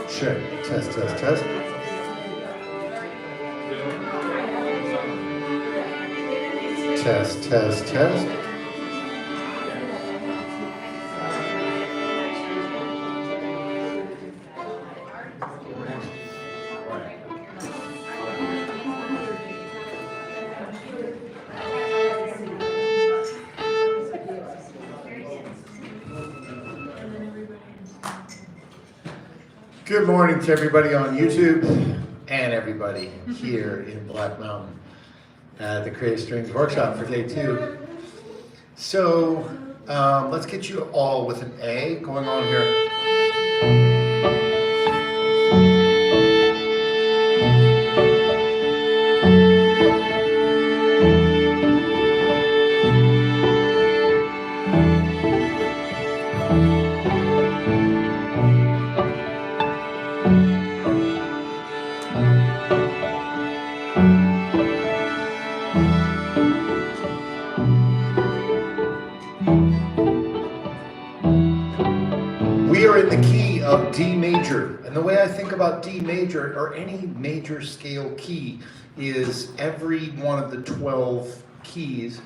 Check. Test, test, test. Test, test, test. Good morning to everybody on YouTube and everybody here in Black Mountain at the Creative Strings Workshop for day 2. So let's get you all with an A going on here. We are in the key of D major, and the way I think about D major, or any major scale key, is every one of the 12 keys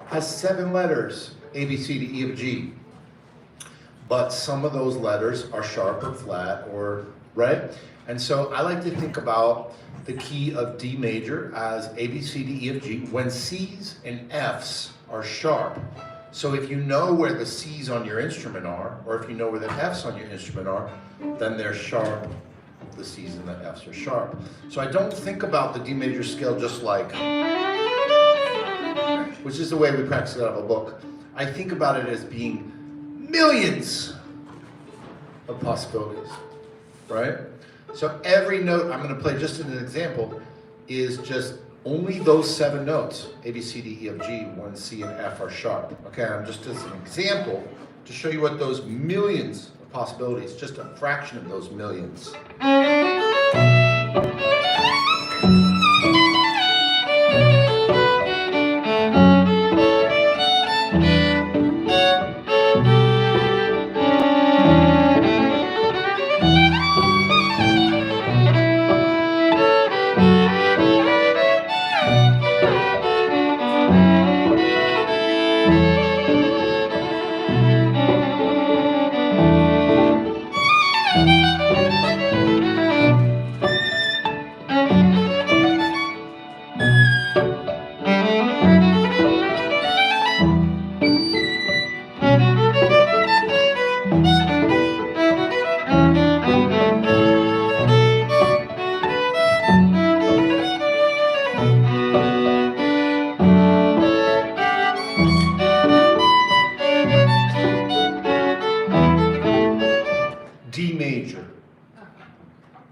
has 7 letters, A, B, C, D, E, F, G. But some of those letters are sharp or flat, or right? And so I like to think about the key of D major as A, B, C, D, E, F, G, when C's and F's are sharp. So if you know where the C's on your instrument are, or if you know where the F's on your instrument are, then they're sharp. The C's and the F's are sharp. So I don't think about the D major scale just like, which is the way we practice it out of a book. I think about it as being millions of possibilities, right? So every note I'm going to play, just as an example, is just only those 7 notes, A, B, C, D, E, F, G, 1, C, and F are sharp. Okay, I'm just as an example to show you what those millions of possibilities, just a fraction of those millions.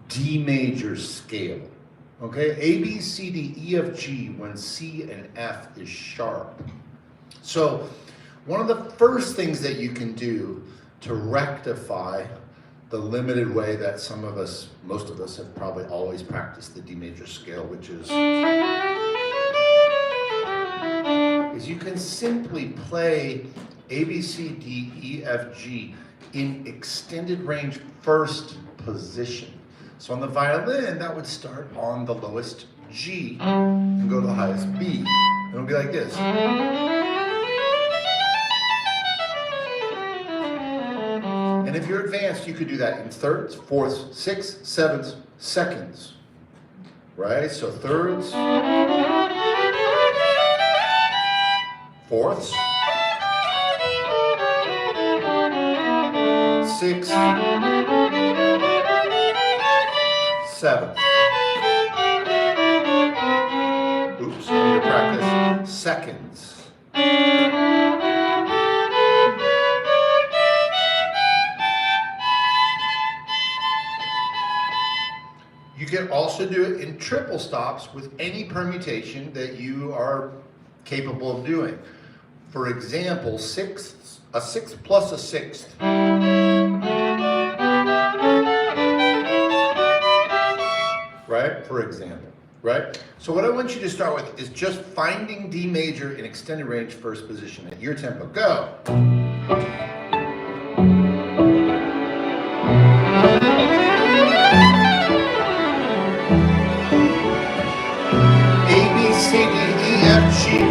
D major scale, okay? A, B, C, D, E, F, G, when C and F is sharp. So one of the first things that you can do to rectify the limited way that some of us, most of us have probably always practiced the D major scale, which is you can simply play A, B, C, D, E, F, G in extended range first position. So on the violin, that would start on the lowest G and go to the highest B. And it'll be like this. And if you're advanced, you could do that in thirds, fourths, sixths, sevenths, seconds. Right? So thirds, fourths, sixths, sevenths. Oops, I'm gonna practice seconds. You can also do it in triple stops with any permutation that you are capable of doing. For example, sixths, a sixth plus a sixth. Right, for example, right? So what I want you to start with is just finding D major in extended range first position at your tempo. Go.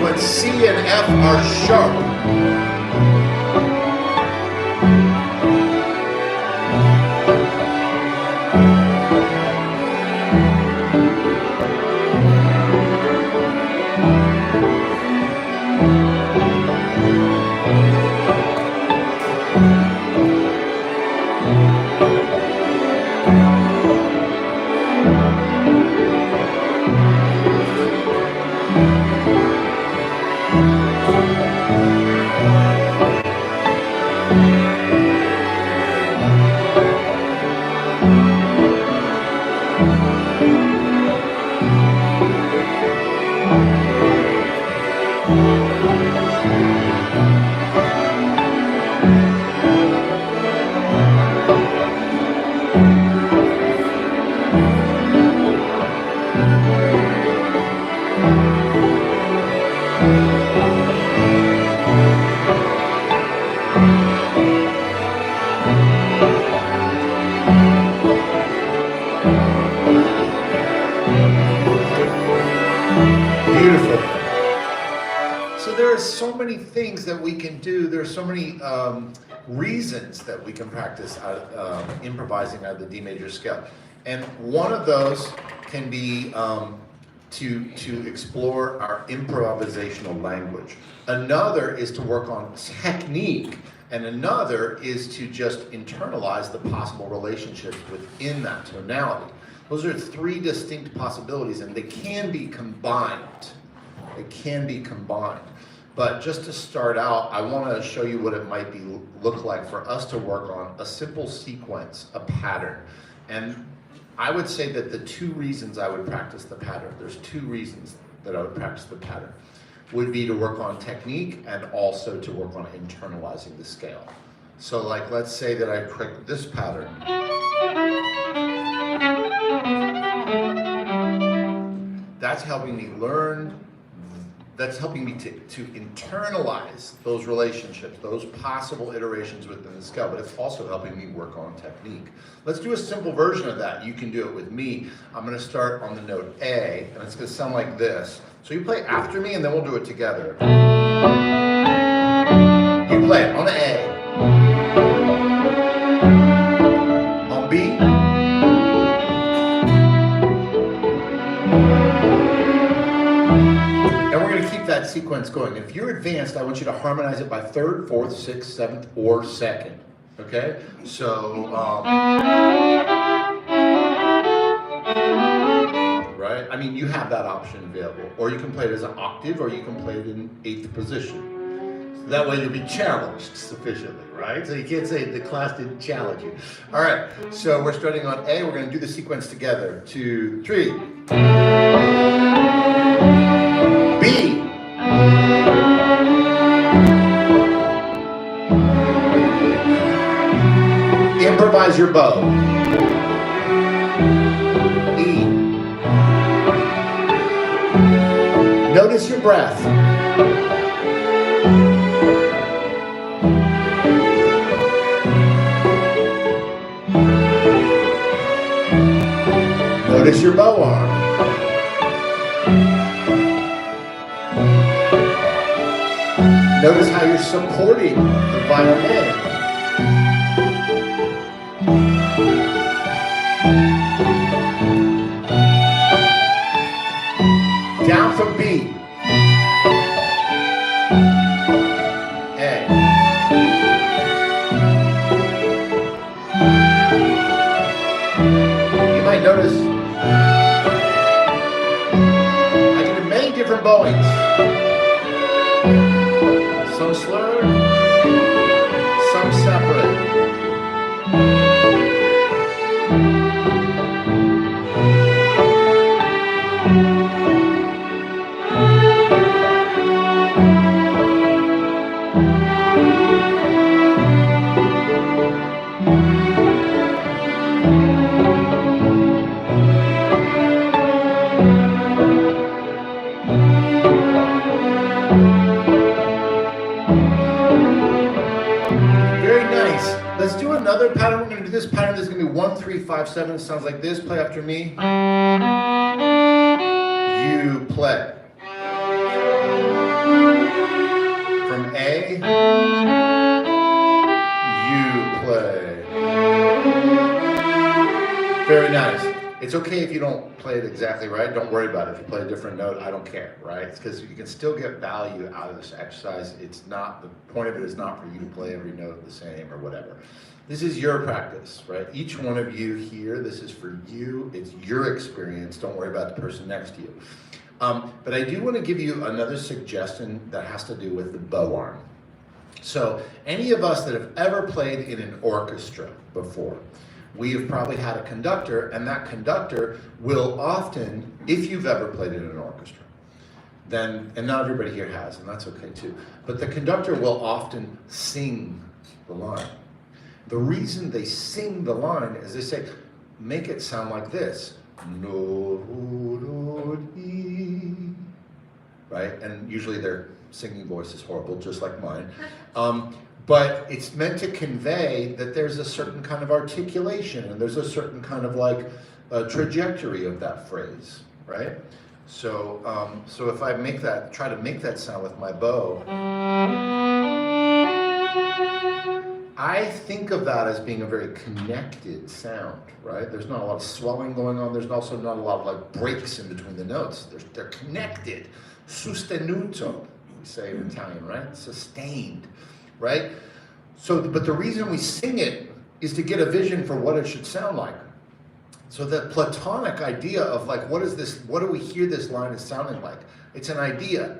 but C and F are sharp. So many things that we can do. There's so many reasons that we can practice improvising out of the D major scale. And one of those can be to explore our improvisational language. Another is to work on technique. And another is to just internalize the possible relationships within that tonality. Those are three distinct possibilities, and they can be combined. They can be combined. But just to start out, I want to show you what it might look like for us to work on a simple sequence, a pattern. And I would say that the two reasons I would practice the pattern, there's two reasons that I would practice the pattern, would be to work on technique and also to work on internalizing the scale. So like, let's say that I pick this pattern. That's helping me learn. That's helping me to internalize those relationships, those possible iterations within the scale, but it's also helping me work on technique. Let's do a simple version of that. You can do it with me. I'm going to start on the note A, and it's going to sound like this. So you play after me, and then we'll do it together. You play it on A. On B. And we're going to keep that sequence going. If you're advanced, I want you to harmonize it by third, fourth, sixth, seventh, or second. Okay? So, right? I mean, you have that option available. Or you can play it as an octave, or you can play it in eighth position. So that way you'll be challenged sufficiently, right? So you can't say the class didn't challenge you. All right, so we're starting on A. We're going to do the sequence together. 2, 3. B. Improvise your bow. E. Notice your breath. Notice your bow arm. Notice how you're supporting the violin. Down from B. A. You might notice I can do many different bowings. Some slurred, some separate. Let's do another pattern. We're going to do this pattern. This is going to be 1, 3, 5, 7. It sounds like this. Play after me. You play. A, you play. Very nice. It's okay if you don't play it exactly right. Don't worry about it. If you play a different note, I don't care, right? It's because you can still get value out of this exercise. It's not, the point of it is not for you to play every note the same or whatever. This is your practice, right? Each one of you here, this is for you. It's your experience. Don't worry about the person next to you. But I do want to give you another suggestion that has to do with the bow arm. So any of us that have ever played in an orchestra before, we have probably had a conductor, and that conductor will often, if you've ever played in an orchestra, then, and not everybody here has, and that's okay too, but the conductor will often sing the line. The reason they sing the line is they say, make it sound like this. No, no, ni. Right? And usually their singing voice is horrible, just like mine. But it's meant to convey that there's a certain kind of articulation and there's a certain kind of like trajectory of that phrase, right? So, so if I make that, try to make that sound with my bow, I think of that as being a very connected sound, right? There's not a lot of swelling going on. There's also not a lot of like breaks in between the notes. They're connected. Sostenuto, we say in Italian, right? Sustained. Right? So, but the reason we sing it is to get a vision for what it should sound like. So the Platonic idea of like, what is this, what do we hear this line as sounding like? It's an idea.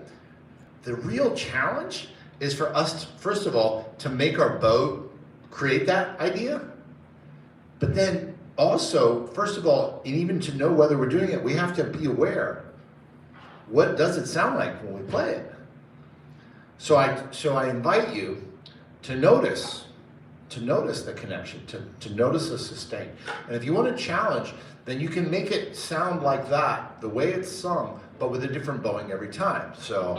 The real challenge is for us, first of all, to make our bow create that idea. But then also, first of all, and even to know whether we're doing it, we have to be aware. What does it sound like when we play it? So I invite you to notice the connection, to notice the sustain. And if you want to challenge, then you can make it sound like that, the way it's sung, but with a different bowing every time. So.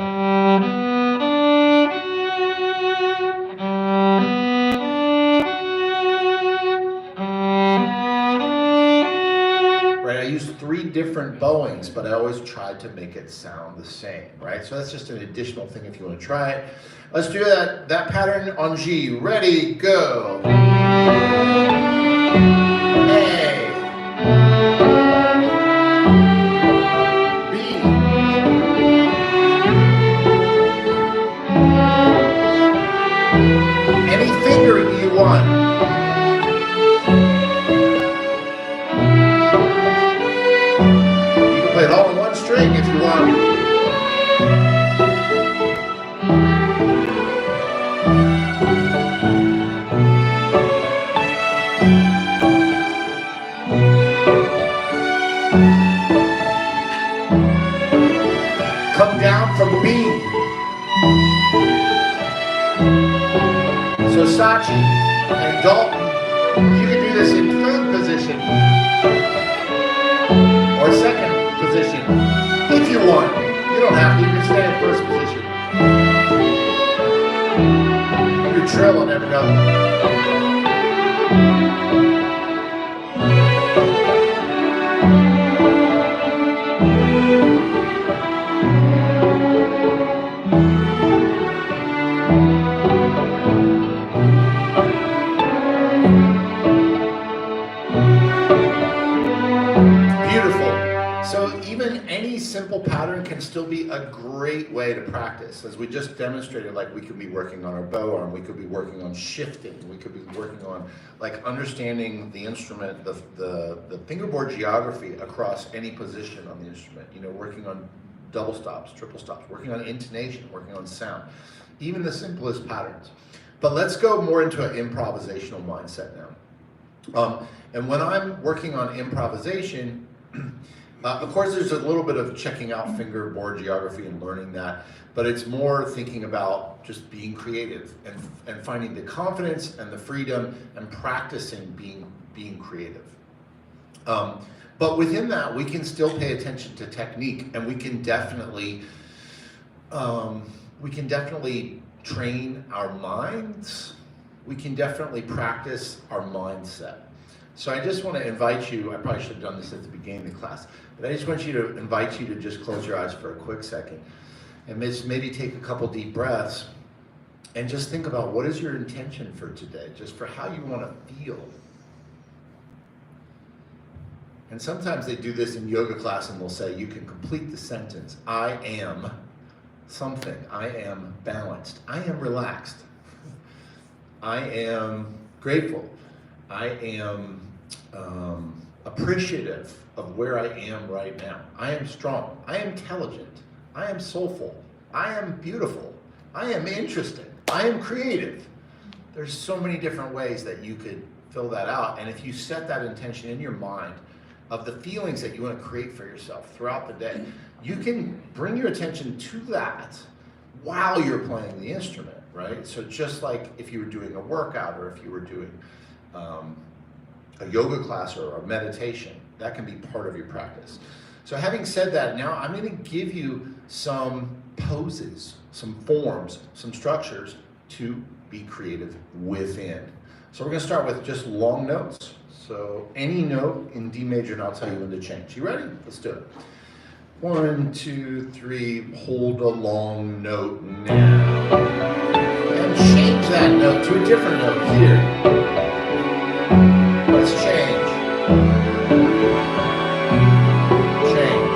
Right, I use 3 different bowings, but I always try to make it sound the same, right? So that's just an additional thing if you want to try it. Let's do that pattern on G. Ready, go. A. B. Any fingering you want. You can play it all in one string if you want. Come down from B. So Sachi and Dalton, you can do this in 3rd position or 2nd position if you want. You don't have to, you can stay in 1st position. You're trilling every note. Simple pattern can still be a great way to practice. As we just demonstrated, like we could be working on our bow arm, we could be working on shifting, we could be working on like understanding the instrument, the fingerboard geography across any position on the instrument, you know, working on double stops, triple stops, working on intonation, working on sound, even the simplest patterns. But let's go more into an improvisational mindset now. And when I'm working on improvisation, of course, there's a little bit of checking out fingerboard geography and learning that, but it's more thinking about just being creative and finding the confidence and the freedom and practicing being creative. But within that, we can still pay attention to technique, and we can definitely train our minds. We can definitely practice our mindset. So I just want to invite you, I probably should have done this at the beginning of the class, but I just want you to invite you to just close your eyes for a quick second and just maybe take a couple deep breaths And just think about what is your intention for today, just for how you want to feel. And sometimes they do this in yoga class and they'll say, you can complete the sentence, I am something, I am balanced, I am relaxed, I am grateful, I am appreciative of where I am right now, I am strong, I am intelligent, I am soulful, I am beautiful, I am interesting, I am creative. There's so many different ways that you could fill that out, and if you set that intention in your mind of the feelings that you want to create for yourself throughout the day, you can bring your attention to that while you're playing the instrument, right? So just like if you were doing a workout or if you were doing a yoga class or a meditation, that can be part of your practice. So having said that, now I'm going to give you some poses, some forms, some structures to be creative within. So we're going to start with just long notes. So any note in D major, and I'll tell you when to change. You ready? Let's do it. 1, 2, 3, hold a long note now. And change that note to a different note here. Let's change. Change.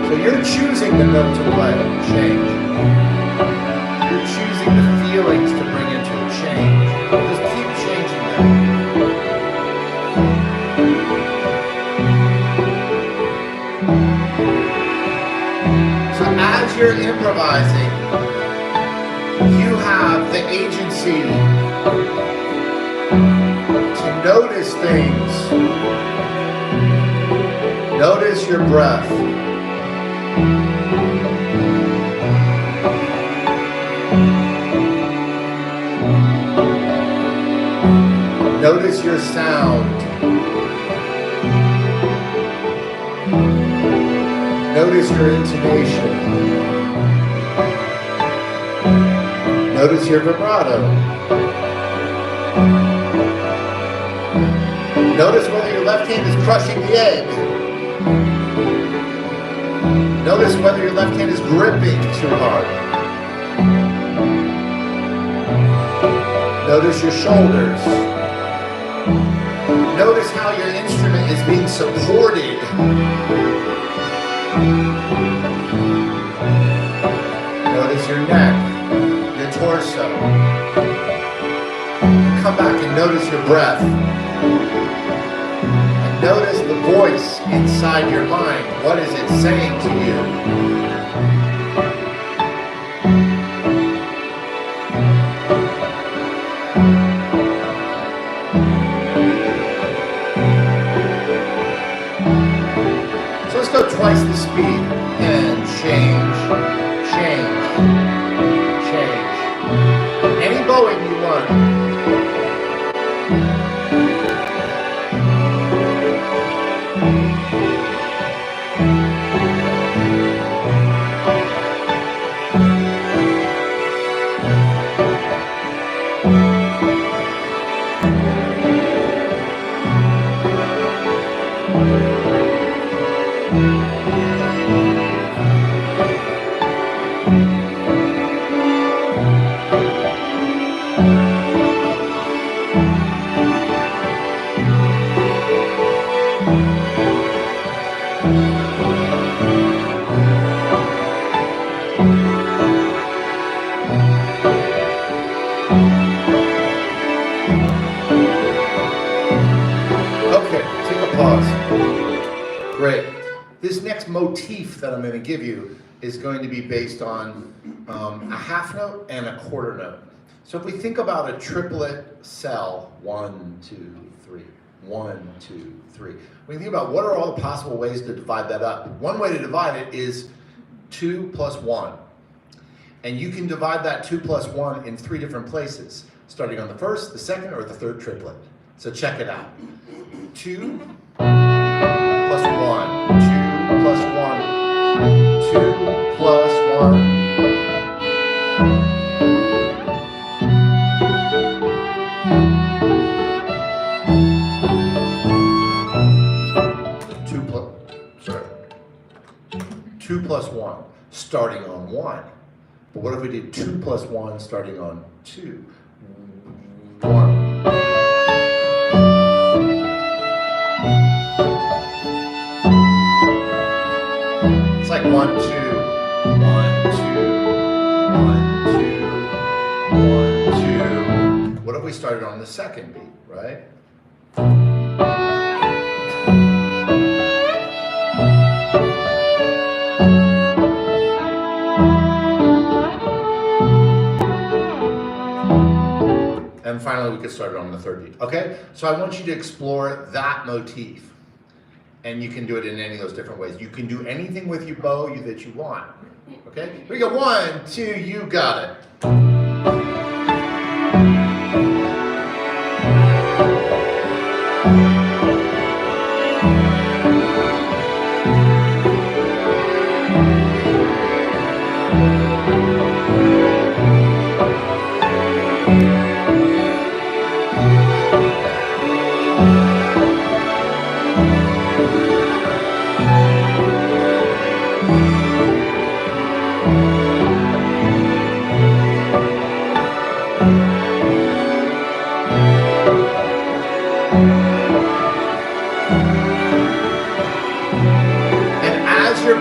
So you're choosing the note to play. Change. You're choosing the feelings to bring into a change. Just keep changing that. So as you're improvising, you have the agency to notice things. Notice your breath. Notice your sound. Notice your intonation. Notice your vibrato. Notice whether your left hand is crushing the egg. Notice whether your left hand is gripping too hard. Notice your shoulders. Notice how your instrument is being supported. Notice your neck, your torso. Come back and notice your breath. And notice the voice inside your mind. What is it saying to you? Twice the speed and change, change, change. Any bowing you want. Motif that I'm going to give you is going to be based on a half note and a quarter note. So if we think about a triplet cell, 1, 2, 3, 1, 2, 3. We think about what are all the possible ways to divide that up. One way to divide it is 2 plus 1. And you can divide that 2 plus 1 in 3 different places, starting on the first, the second, or the third triplet. So check it out. 2 plus 1, 2 plus 1, 2 plus 1. 2 plus 1, starting on 1. But what if we did 2 plus 1 starting on 2? 1. It's like 1, 2, 1, 2, 1, 2, 1, 2. What if we started on the second beat, right? And finally, we could start it on the third beat. Okay? So I want you to explore that motif. And you can do it in any of those different ways. You can do anything with your bow that you want. Okay? Here we go. 1, 2, you got it.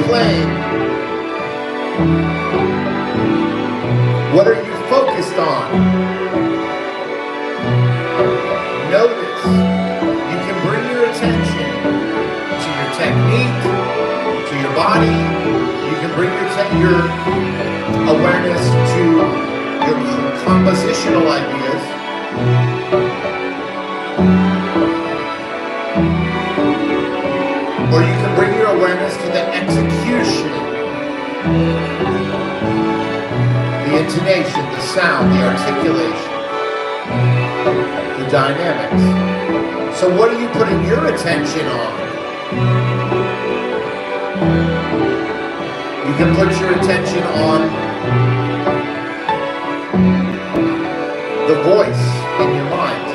Playing. What are you focused on? Notice. You can bring your attention to your technique, to your body. You can bring your awareness to your compositional ideas. Or you can bring your awareness to the execution, the intonation, the sound, the articulation, the dynamics. So what are you putting your attention on? You can put your attention on the voice in your mind.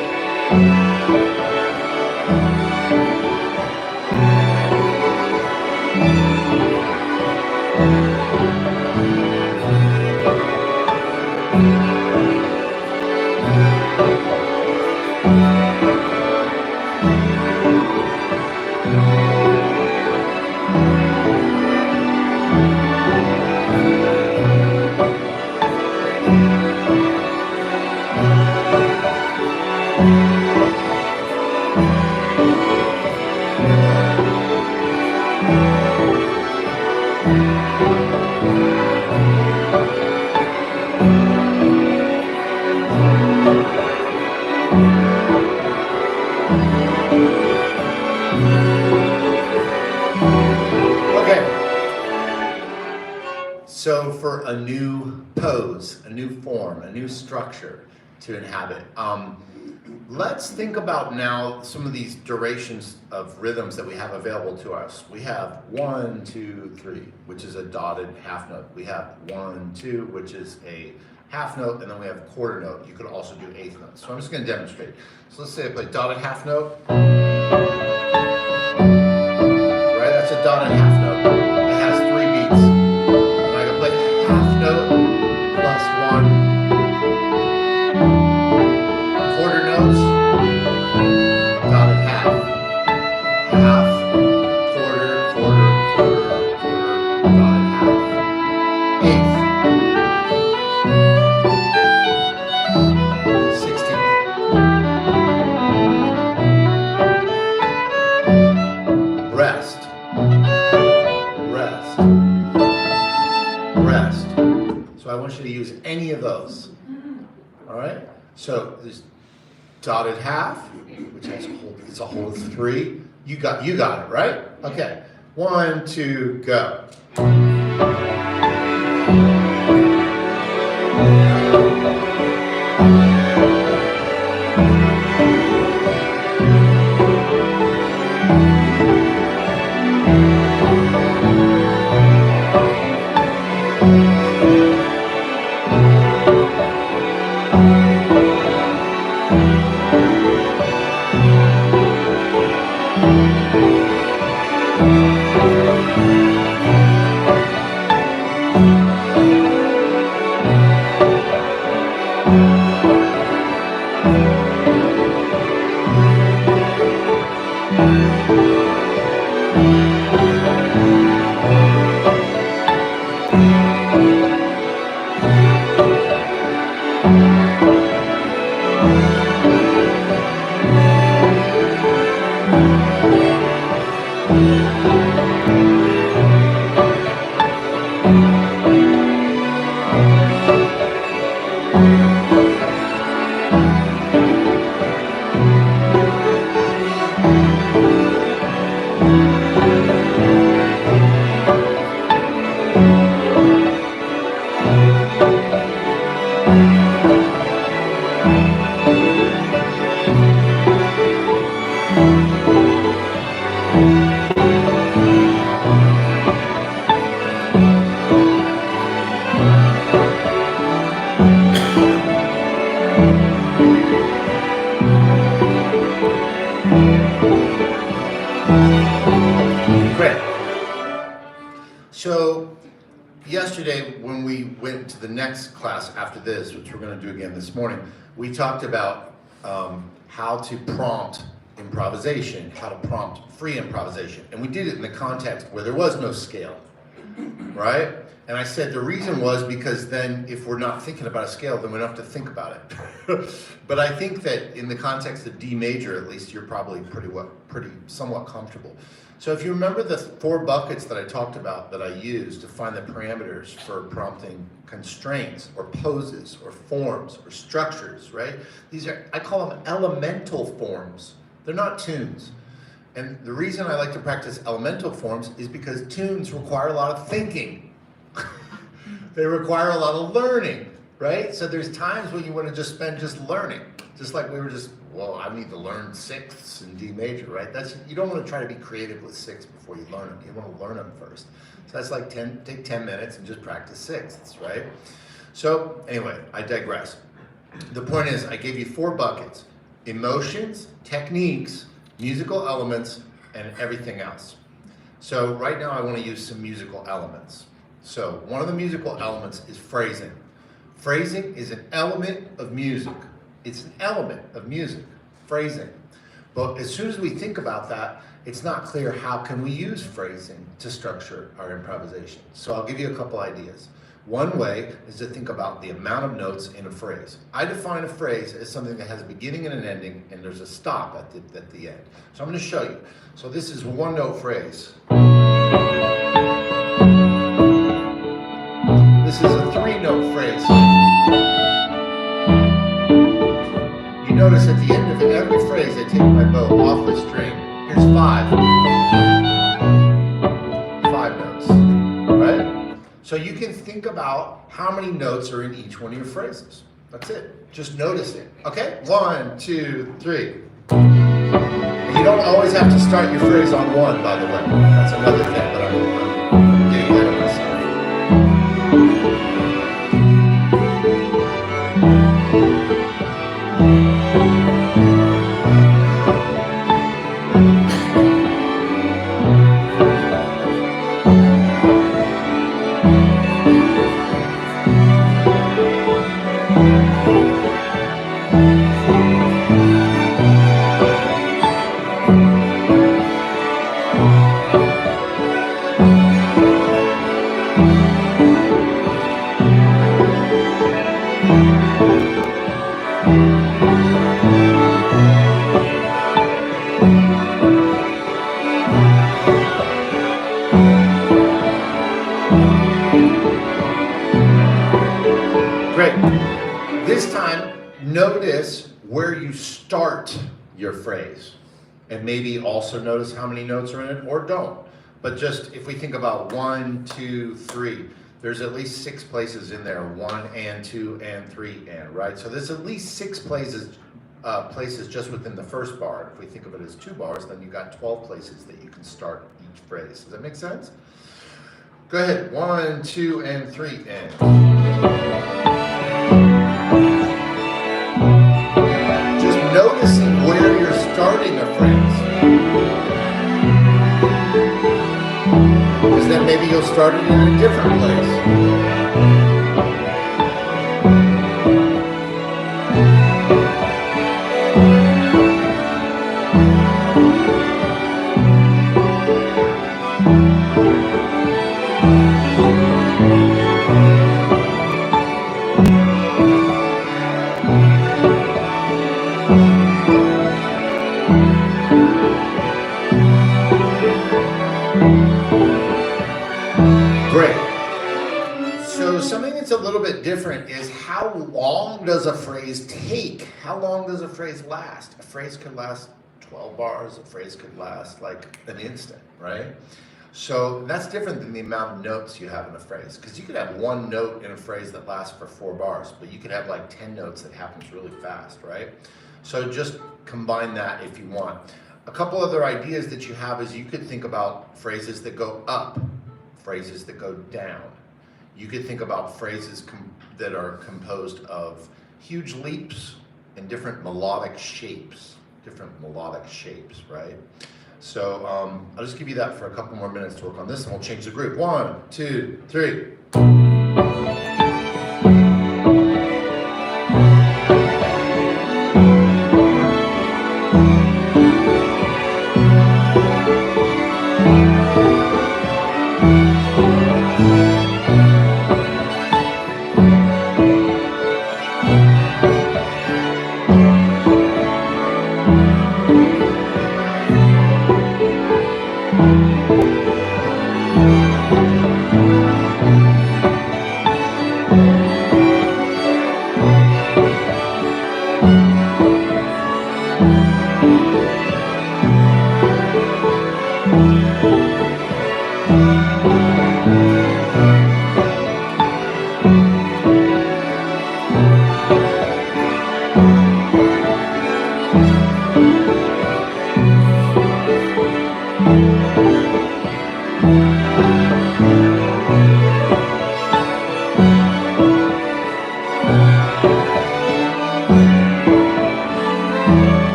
So for a new pose, a new form, a new structure to inhabit, let's think about now some of these durations of rhythms that we have available to us. We have 1, 2, 3, which is a dotted half note. We have 1, 2, which is a half note, and then we have quarter note. You could also do eighth notes. So I'm just going to demonstrate. So let's say I play dotted half note. Right, that's a dotted half note. It has 3 beats. And I can play half note plus 1. Quarter notes. Dotted half. Half. Quarter, quarter, quarter, quarter. Dotted half. Eighth. 16th. Rest. Rest. Rest. So I want you to use any of those. All right? So this dotted half, which has it's a whole 3. You got it, right? Okay. 1, 2, go. So yesterday when we went to the next class after this, which we're going to do again this morning, we talked about how to prompt improvisation, how to prompt free improvisation. And we did it in the context where there was no scale, right? And I said the reason was because then if we're not thinking about a scale, then we don't have to think about it. But I think that in the context of D major, at least, you're probably somewhat comfortable. So if you remember the 4 buckets that I talked about that I used to find the parameters for prompting constraints or poses or forms or structures, right? These are, I call them elemental forms. They're not tunes. And the reason I like to practice elemental forms is because tunes require a lot of thinking. They require a lot of learning, right? So there's times when you want to just spend just learning. Just like we were just, well, I need to learn sixths in D major, right? You don't want to try to be creative with sixths before you learn them. You want to learn them first. So that's like take 10 minutes and just practice sixths, right? So anyway, I digress. The point is, I gave you 4 buckets: emotions, techniques, musical elements, and everything else. So right now I want to use some musical elements. So one of the musical elements is phrasing. Phrasing is an element of music. It's an element of music, phrasing. But as soon as we think about that, it's not clear how can we use phrasing to structure our improvisation. So I'll give you a couple ideas. One way is to think about the amount of notes in a phrase. I define a phrase as something that has a beginning and an ending, and there's a stop at the end. So I'm going to show you. So this is a 1-note phrase. This is a 3-note phrase. You notice at the end of every phrase, I take my bow off the string. Here's 5. 5 notes, right? So you can think about how many notes are in each one of your phrases. That's it. Just notice it. Okay? 1, 2, 3. And you don't always have to start your phrase on 1, by the way. That's another thing, but I'm getting ahead of myself. Notice where you start your phrase, and maybe also notice how many notes are in it, or don't. But just if we think about 1, 2, 3, there's at least 6 places in there: 1 and 2 and 3 and, right? So there's at least 6 places just within the first bar. If we think of it as 2 bars, then you've got 12 places that you can start each phrase. Does that make sense? Go ahead. 1, 2, and 3 and. Noticing where you're starting a phrase. Because then maybe you'll start it in a different place. a little bit different is how long does a phrase take? How long does a phrase last? A phrase could last 12 bars, a phrase could last like an instant, right? So that's different than the amount of notes you have in a phrase, because you could have one note in a phrase that lasts for 4 bars, but you could have like 10 notes that happens really fast, right? So just combine that if you want. A couple other ideas that you have is you could think about phrases that go up, phrases that go down. You could think about phrases that are composed of huge leaps and different melodic shapes, right? So I'll just give you that for a couple more minutes to work on this, and we'll change the group. 1, 2, 3.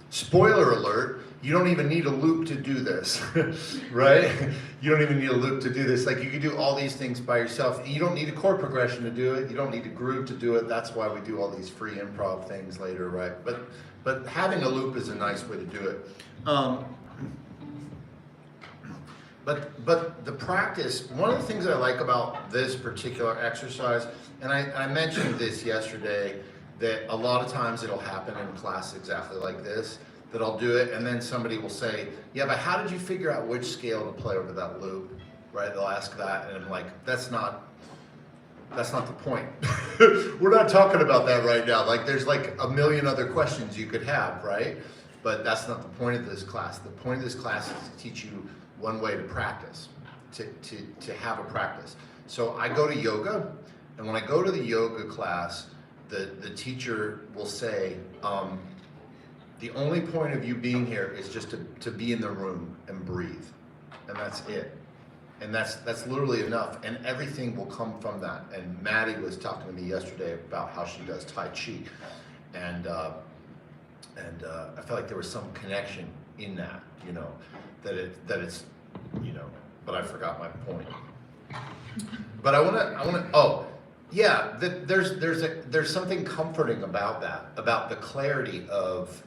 Spoiler alert, you don't even need a loop to do this, right? You don't even need a loop to do this. Like, you can do all these things by yourself. You don't need a chord progression to do it. You don't need a groove to do it. That's why we do all these free improv things later, right? But having a loop is a nice way to do it. But the practice, one of the things I like about this particular exercise, and I mentioned this yesterday, that a lot of times it'll happen in class exactly like this, that I'll do it and then somebody will say, yeah, but how did you figure out which scale to play over that loop, right? They'll ask that, and I'm like, that's not the point. We're not talking about that right now. Like, there's like a million other questions you could have, right? But that's not the point of this class. The point of this class is to teach you one way to practice, to have a practice. So I go to yoga, and when I go to the yoga class, the teacher will say, the only point of you being here is just to be in the room and breathe, and that's it. And that's literally enough, and everything will come from that. And Maddie was talking to me yesterday about how she does Tai Chi, and I felt like there was some connection in that, you know, that it's, you know. But I forgot my point. But I wanna. Oh, yeah. There's something comforting about that, about the clarity of,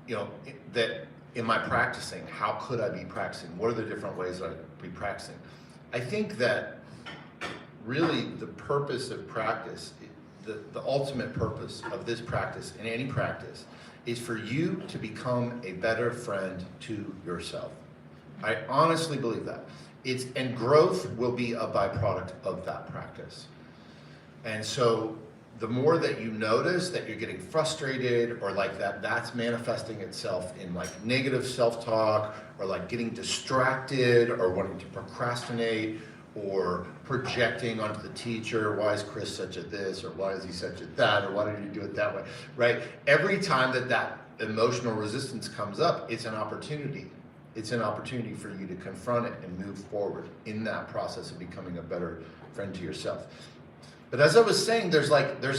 you know, that am I practicing? How could I be practicing? What are the different ways I'd be practicing? I think that really the purpose of practice, the ultimate purpose of this practice, and any practice, is for you to become a better friend to yourself. I honestly believe that. And growth will be a byproduct of that practice. And so the more that you notice that you're getting frustrated, or like that's manifesting itself in like negative self-talk, or like getting distracted, or wanting to procrastinate, or projecting onto the teacher, why is Chris such a this, or why is he such a that, or why did he do it that way, right? Every time that emotional resistance comes up, it's an opportunity. It's an opportunity for you to confront it and move forward in that process of becoming a better friend to yourself. But as I was saying, there's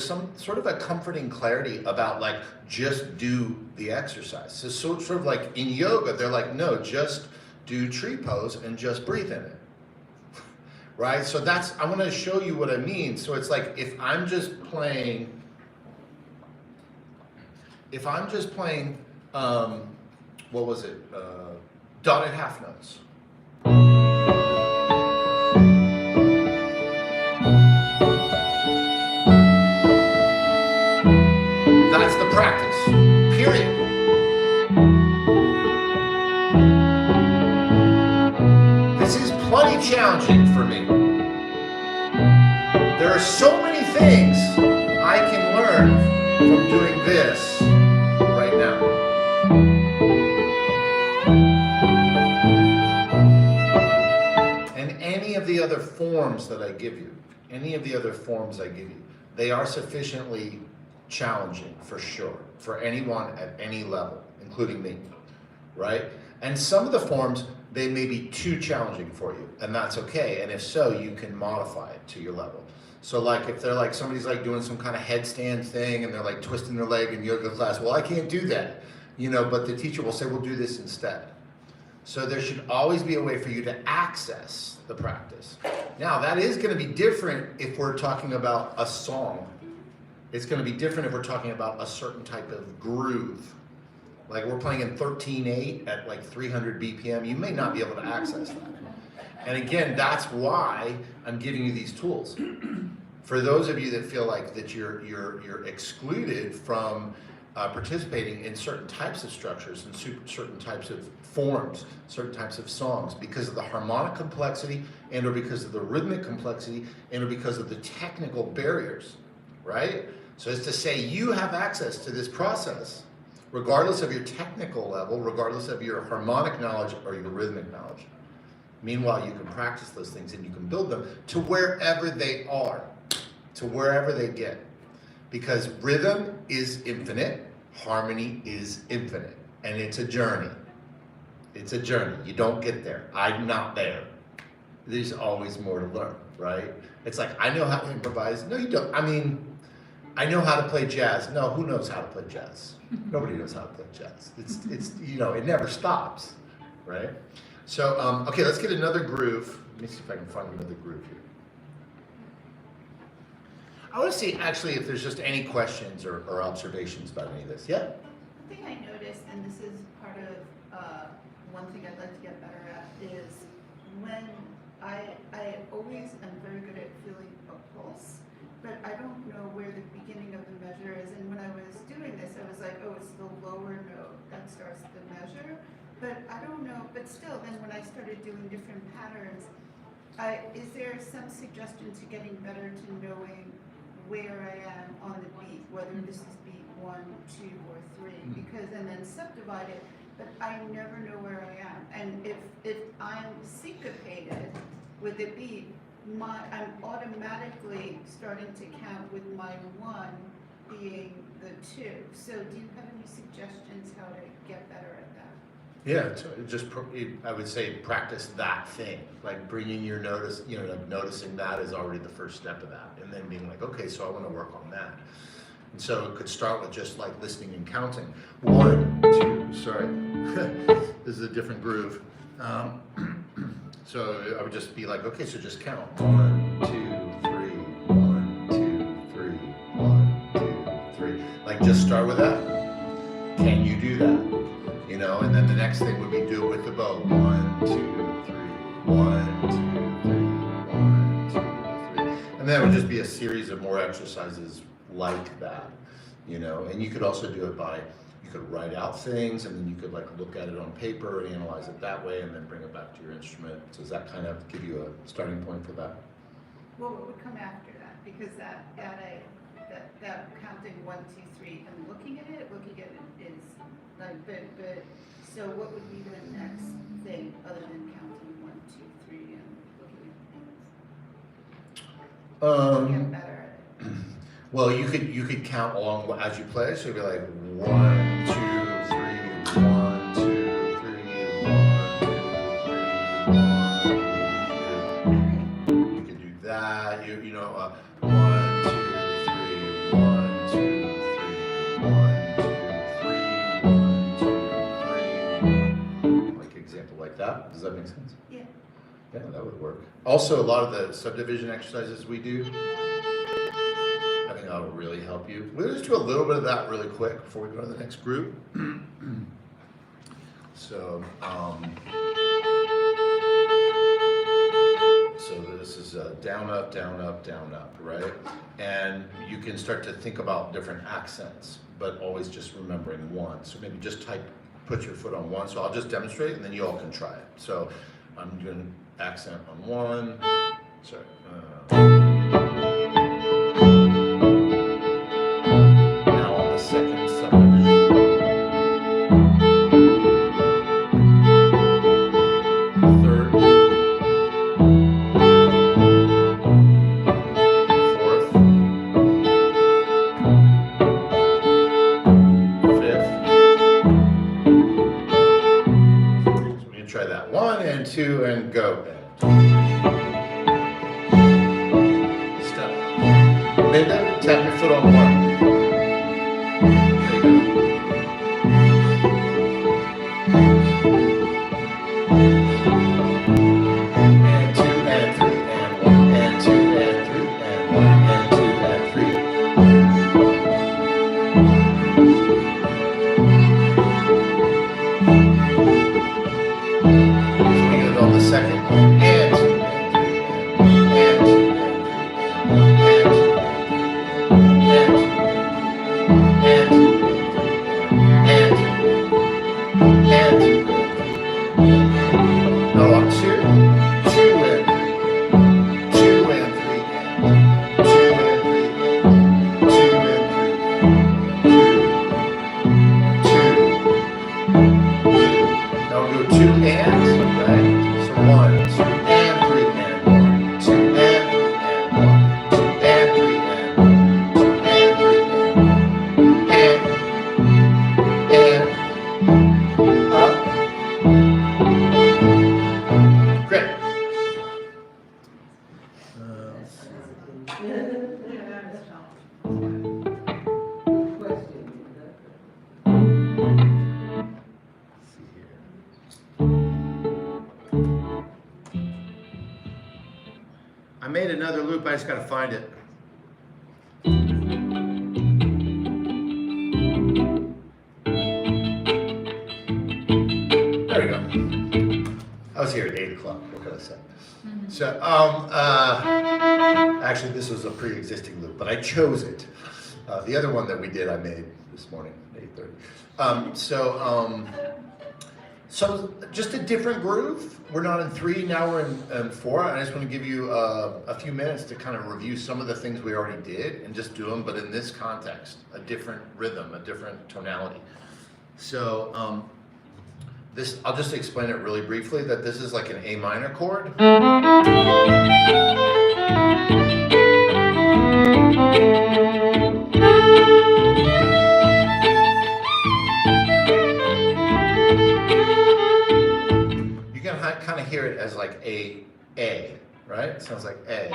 some sort of a comforting clarity about like, just do the exercise. So sort of like in yoga, they're like, no, just do tree pose and just breathe in it, right? So I want to show you what I mean. So it's like, if I'm just playing, what was it? Dotted half notes. That's the practice, period. This is plenty challenging for me. There are so many things I can learn from doing this right now. And any of the other forms that I give you, they are sufficiently challenging for sure, for anyone at any level, including me, right? And some of the forms, they may be too challenging for you, and that's okay. And if so, you can modify it to your level. So like if they're like, somebody's like doing some kind of headstand thing and they're like twisting their leg in yoga class, well, I can't do that, but the teacher will say, we'll do this instead. So there should always be a way for you to access the practice. Now that is going to be different if we're talking about a song. It's going to be different if we're talking about a certain type of groove. Like we're playing in 13/8 at like 300 BPM, you may not be able to access that. And again, that's why I'm giving you these tools. For those of you that feel like that you're excluded from participating in certain types of structures and certain types of forms, certain types of songs, because of the harmonic complexity, and or because of the rhythmic complexity, and or because of the technical barriers, right? So as to say, you have access to this process, regardless of your technical level, regardless of your harmonic knowledge or your rhythmic knowledge. Meanwhile, you can practice those things and you can build them to wherever they are, to wherever they get. Because rhythm is infinite, harmony is infinite, and it's a journey. It's a journey. You don't get there. I'm not there. There's always more to learn, right? It's like, I know how to improvise. No, you don't. I mean, I know how to play jazz. No, who knows how to play jazz? Nobody knows how to play jazz. It's it never stops, right? So, okay, let's get another groove. Let me see if I can find another groove here. I want to see, actually, if there's just any questions or observations about any of this. Yeah? One thing I noticed, and this is part of one thing I'd like to get better at, is when I always am very good at feeling a pulse, but I don't know where the beginning of the measure is. And when I was doing this, I was like, oh, it's the lower note that starts the measure. But I don't know, but still, then when I started doing different patterns, is there some suggestion to getting better to knowing where I am on the beat, whether this is beat 1, 2, or 3, because, and then subdivide it, but I never know where I am. And if I'm syncopated with the beat, I'm automatically starting to count with my 1 being the 2. So do you have any suggestions how to get better at that? Yeah, I would say practice that thing, like bringing your notice, like noticing that is already the first step of that, and then being like, okay, so I want to work on that. And so it could start with just like listening and counting. 1, 2, sorry, this is a different groove. So I would just be like, okay, so just count. 1, 2, 3, 1, 2, 3, 1, 2, 3. Like just start with that. Can you do that? you know, and then the next thing would be do it with the bow. 1, 2, 3, 1, 2, 3, 1, 2, 3. And then it would just be a series of more exercises like that, you know, and you could also do it by, you could write out things and then you could like look at it on paper and analyze it that way and then bring it back to your instrument. So does that kind of give you a starting point for that? Well, what would come after that? Because that counting 1, 2, 3 and looking at it is like, but so what would be the next thing other than counting 1, 2, 3 and looking at things? Get better at it. Well, you could count along as you play, so you'd be like 1, 2, 3, 1, 2, 3, 1, 2, 3, 1. You could do that. You know, 1, 2, 3, 1, 2, 3, 1, 2, 3, 1, 2, 3. Like example like that. Does that make sense? Yeah. Yeah, that would work. Also, a lot of the subdivision exercises we do, I think that'll really help you. We'll just do a little bit of that really quick before we go to the next group. So this is down, up, down, up, down, up, right? And you can start to think about different accents, but always just remembering one. So maybe just put your foot on one. So I'll just demonstrate and then you all can try it. So I'm doing accent on 1. Sorry. Now on the second subdivision. Third. Fourth. Fifth. So we're going to try that. 1 and 2 and go. Step. Linda, tap your foot on 1. There you go. And 2 and 3 and 1 and 2 and 3 and 1 and 2 and 3. So we get it on the second. And 2 and 3 and 2 no, on 2 and 3, 2 and 3, 2 and 3, 2 and 3, 2. Now we'll do 2 and, right? So 1, 2 and 3 and 1, 2 and 3 and 1, 2 and 3 and 1, 2 and 3 and up. Great. I made another loop, I just gotta find it. There we go. I was here at 8 o'clock, what can I say? So, actually this was a pre-existing loop, but I chose it. The other one that we did, I made this morning at 8:30. So just a different groove. We're not in 3, now we're in 4. I just want to give you a few minutes to kind of review some of the things we already did and just do them, but in this context, a different rhythm, a different tonality. So I'll just explain it really briefly, that this is like an A minor chord. You can kind of hear it as like A, right? It sounds like A.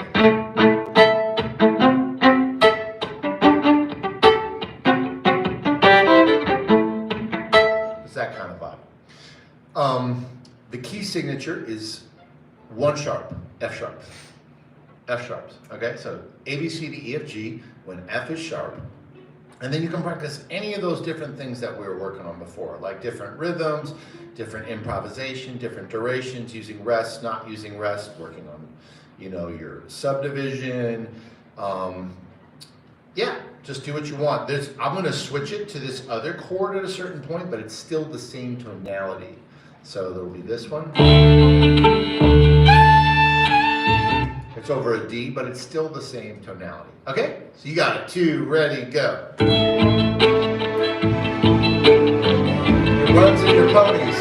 It's that kind of vibe. The key signature is 1 sharp, F sharp. F sharps, okay? So A, B, C, D, E, F, G, when F is sharp, And then you can practice any of those different things that we were working on before, like different rhythms, different improvisation, different durations, using rest, not using rest, working on, you know, your subdivision. Yeah, just do what you want. I'm going to switch it to this other chord at a certain point, but it's still the same tonality. So there'll be this one. It's over a D, but it's still the same tonality. Okay? So you got it. 2, ready, go. Your runs and your ponies.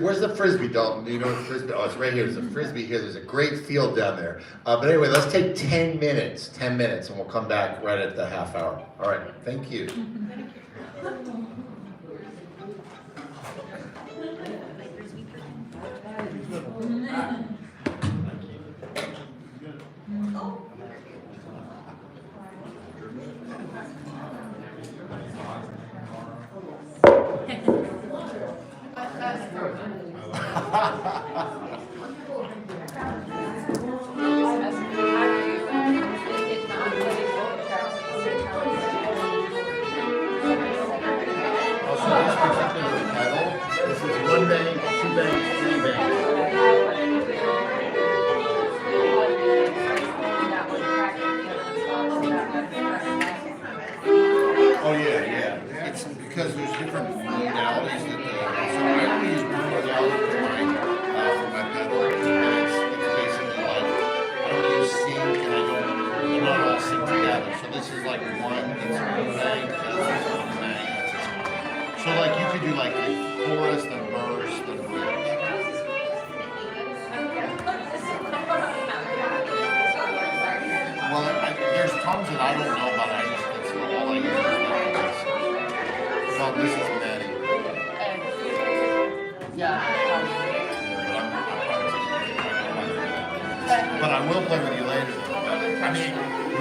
Where's the frisbee, Dalton? Do you know what frisbee? Oh, it's right here. There's a frisbee here. There's a great field down there. But anyway, let's take 10 minutes. 10 minutes, and we'll come back right at the half hour. All right. Thank you. Because there's different modalities that so I only use one modality for my pedal, and it's basically like I don't use sync and they're not all synced together. So this is like one, it's one bang, and this is one bang. So like you could do like the chorus, the verse, the bridge. Well, there's tones that I don't know about. That's all I use. Well, this is Maddie. Yeah. But I will play with you later. I mean,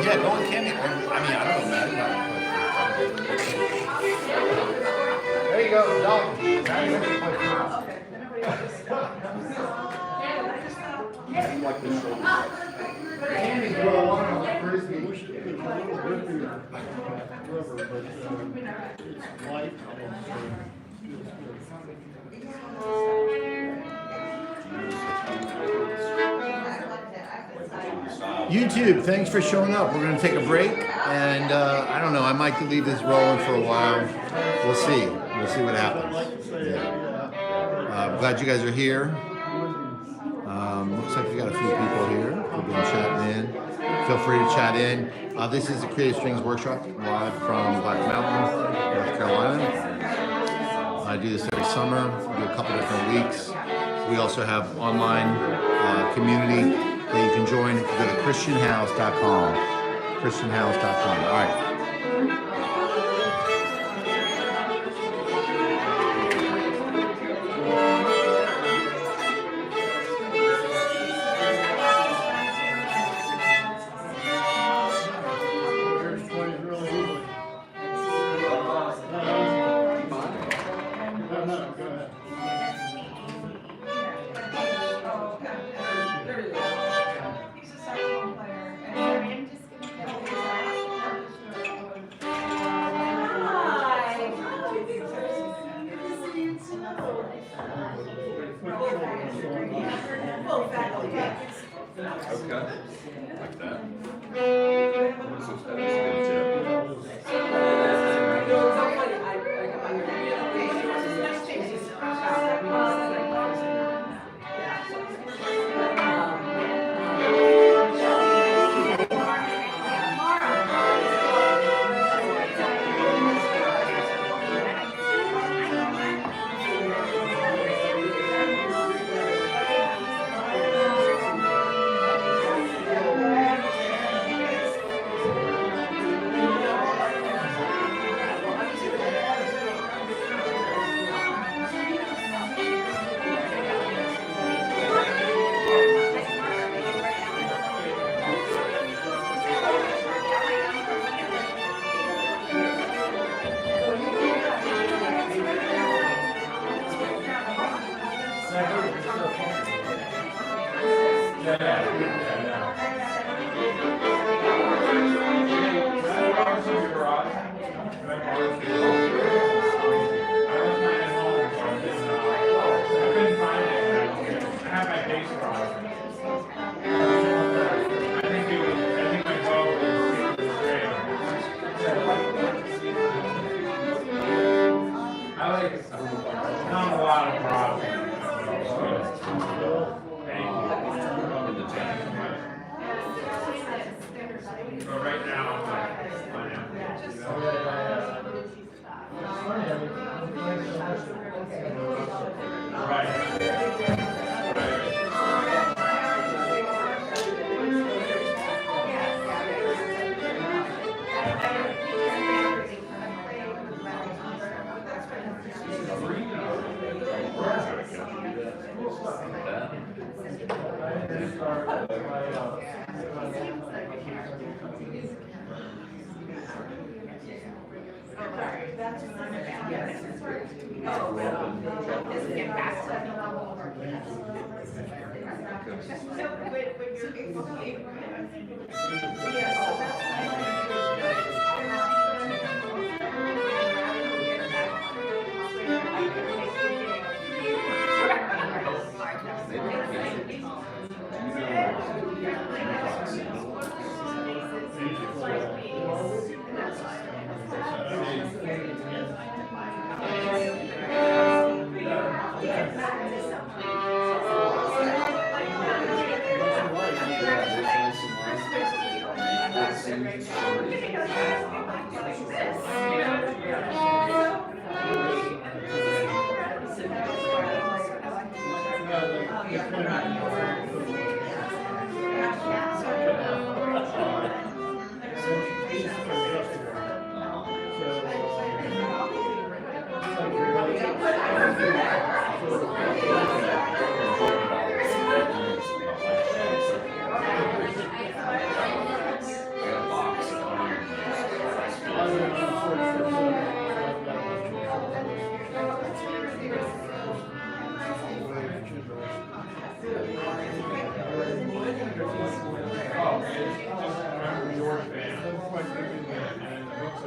yeah, go with Camie. I mean, I don't know, Maddie. There you go, Dalton. Now you're ready to play. Okay. Like this shoulder. YouTube, thanks for showing up. We're going to take a break, and I don't know, I might leave this rolling for a while. We'll see. We'll see what happens. I'm glad you guys are here. Looks like we got a few people here. We've been chatting in. Feel free to chat in. This is the Creative Strings Workshop, live from Black Mountain, North Carolina. I do this every summer. We do a couple different weeks. We also have online community that you can join. Go to christianhouse.com. christianhouse.com. All right.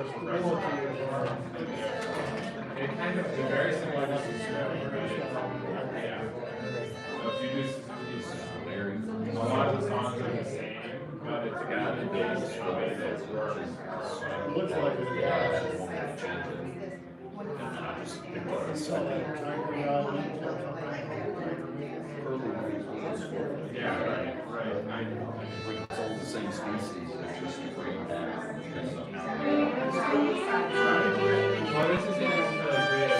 It kind of is very similar to yeah. So if you do these, a lot of the songs are the same, but it's got the bass in a way that works. It looks like it's Yeah, right. It's all the same species, it's just a green pattern. Well, this is even to agree.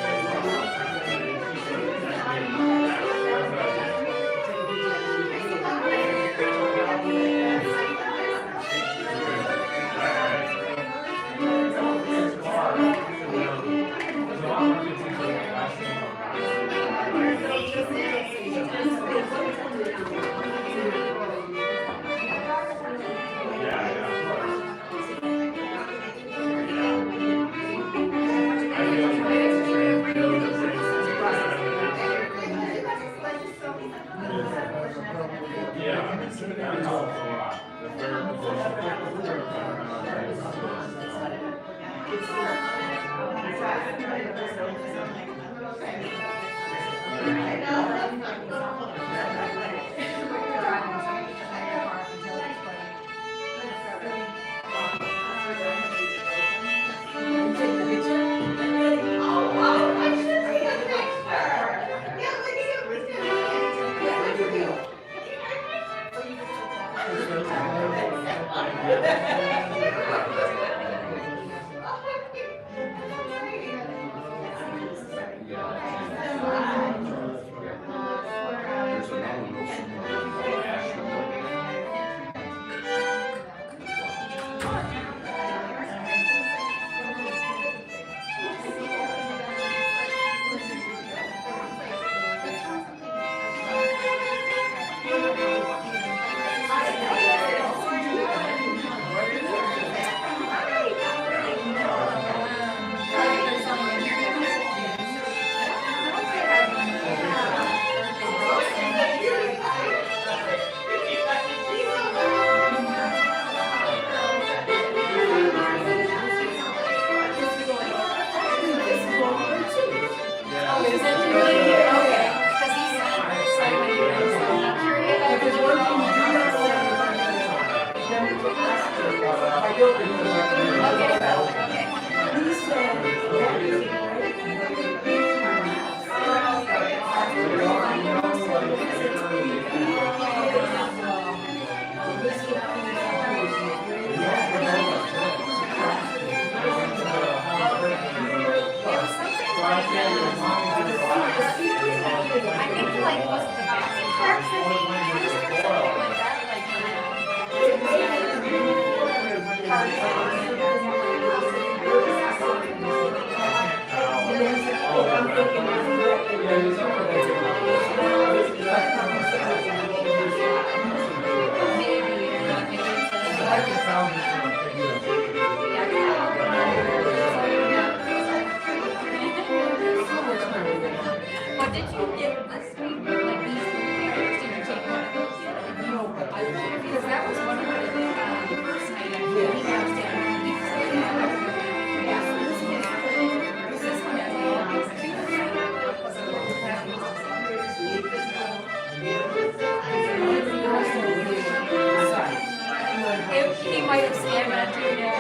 He might have scammed that too, yeah.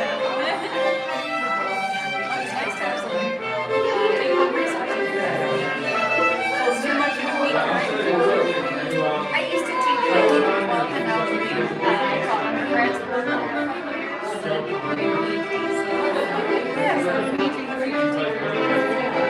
It's nice to have some table reception. It's too much in a week, right? I used to teach like 12 and now I taught undergrads for yeah, so I'm teaching the future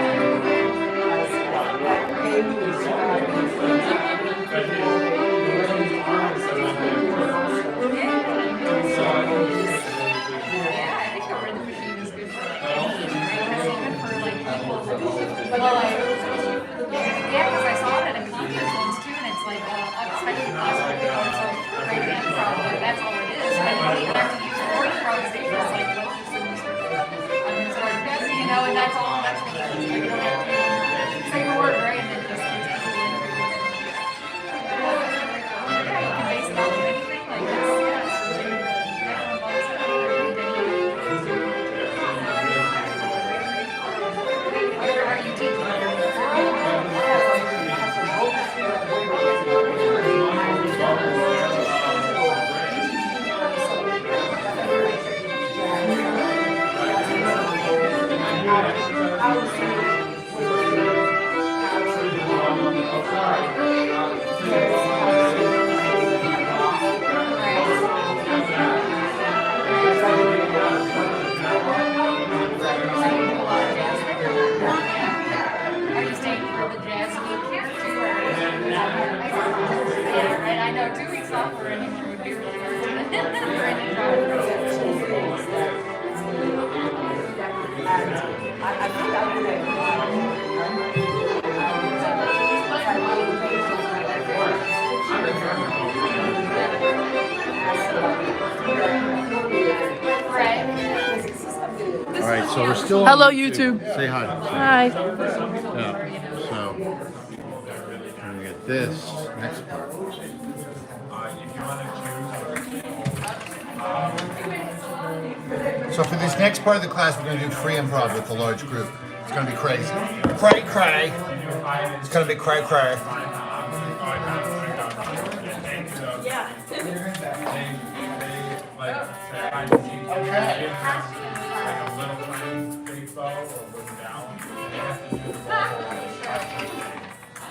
yeah, because I saw it at a conference once too, and it's like unexpected possible, so great improv, but that's all it is. And you have to use more improvisation, it's like, let's just do this. I'm gonna start guessing, you know, and that's all, that's what it is. Like, you don't have to say a word, right, and then just continue. Yeah, you can base it off of anything like this, yes. right, so we're still on Hello, YouTube. Say hi. Hi. Yeah. So we're gonna get this next part. So for this next part of the class, we're gonna do free improv with the large group. It's gonna be crazy. Cray cray. It's gonna be cray cray.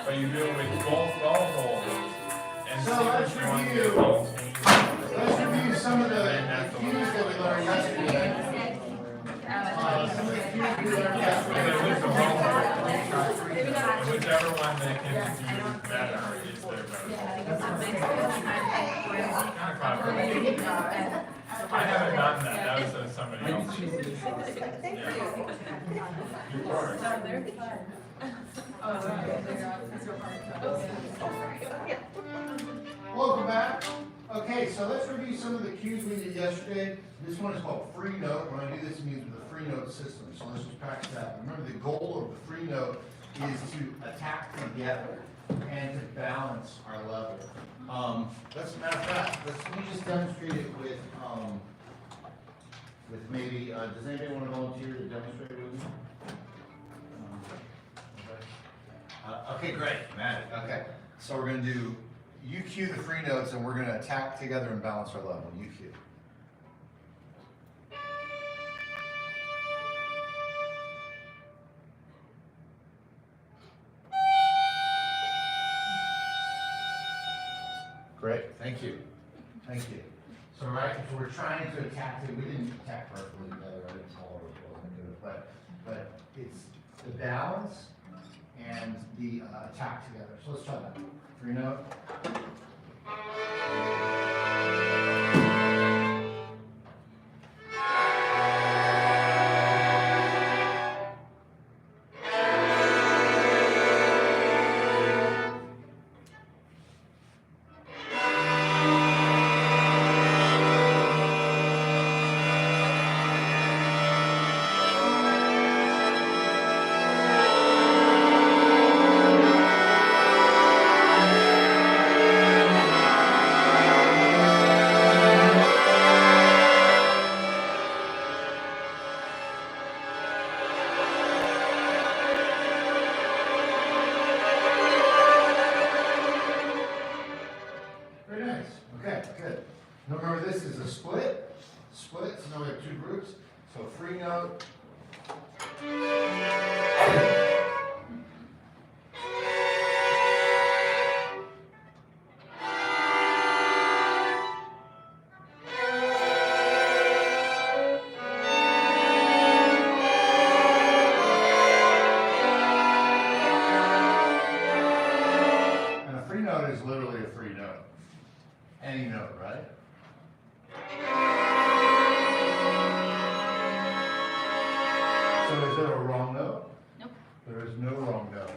But you do it with both holes. And So let's review. Let's review some of the cues that we learned yesterday. Some of the cues we learned yesterday. Whichever one that can do better is their better. I haven't done that. That was somebody else. Welcome back. Okay, so let's review some of the cues we did yesterday. This one is called free note. When I do this, it means with a free note system. So let's just practice that. Remember, the goal of the free note is to attack together and to balance our level. Let's matter of fact, let me just demonstrate it with maybe. Does anybody want to volunteer to demonstrate with me? Okay, great, Matt. Okay, so we're going to do. You cue the free notes, and we're going to attack together and balance our level. You cue. Great, thank you. Thank you. So, right, if we're trying to attack it, we didn't attack perfectly together. I didn't call it, wasn't good, but it's the balance and the attack together. So let's try that. Free note. Very nice. Okay, good. Now remember, this is a split. Split, so now we have two groups. So free note. And a free note is literally a free note. Any note, right? So is there a wrong note? Nope. There is no wrong note.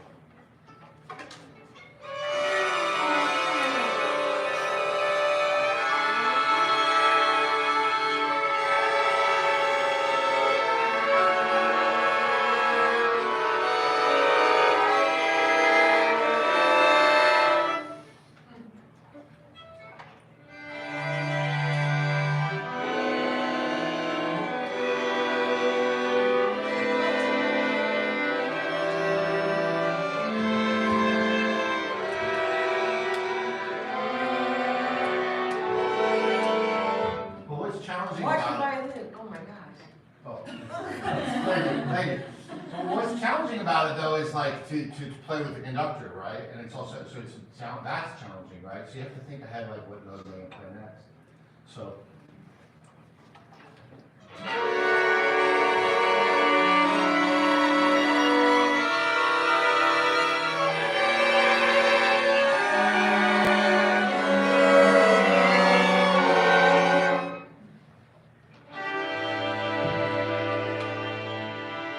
But what's challenging Watch your about violin. Oh my gosh. Oh, thank you, thank you. Well, what's challenging about it though is like to play with the conductor, right? And it's also so it's that's challenging, right? So you have to think ahead, like what note am I going to play next. So.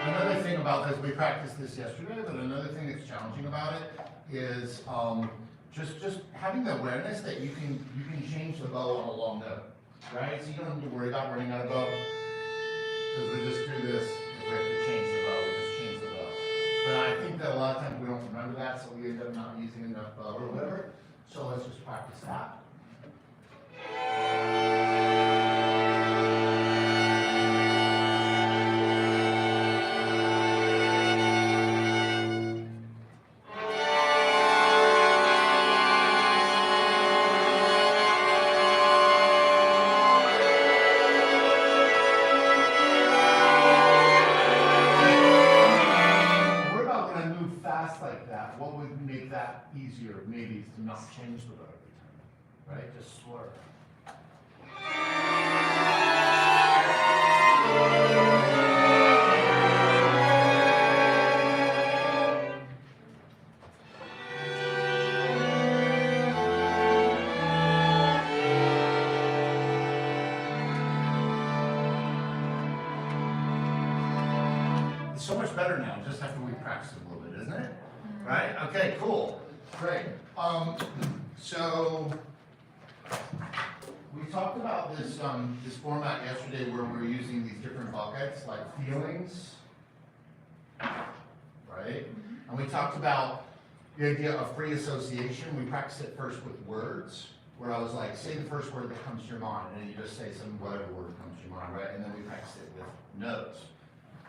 Another thing about this, we practiced this yesterday, but another thing that's challenging about it is just having the awareness that you can change the bow on a long note, right? So you don't have to worry about running out of bow because we just do this. lot of times we don't remember that, so we end up not using enough or whatever. So let's just practice that. What would make that easier maybe is to not change the bow every time, right? Just slur. It's so much better now, just after we practice a little bit, isn't it? Right? Okay, cool. Great. So we talked about this this format yesterday where we're using these different buckets like feelings, right? And we talked about the idea of free association. We practiced it first with words, where I was like, say the first word that comes to your mind, and then you just say some whatever word comes to your mind, right? And then we practiced it with notes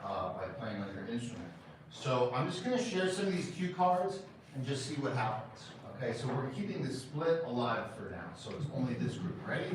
by playing on your instrument. So I'm just going to share some of these cue cards and just see what happens. Okay, so we're keeping the split alive for now. So it's only this group. Ready?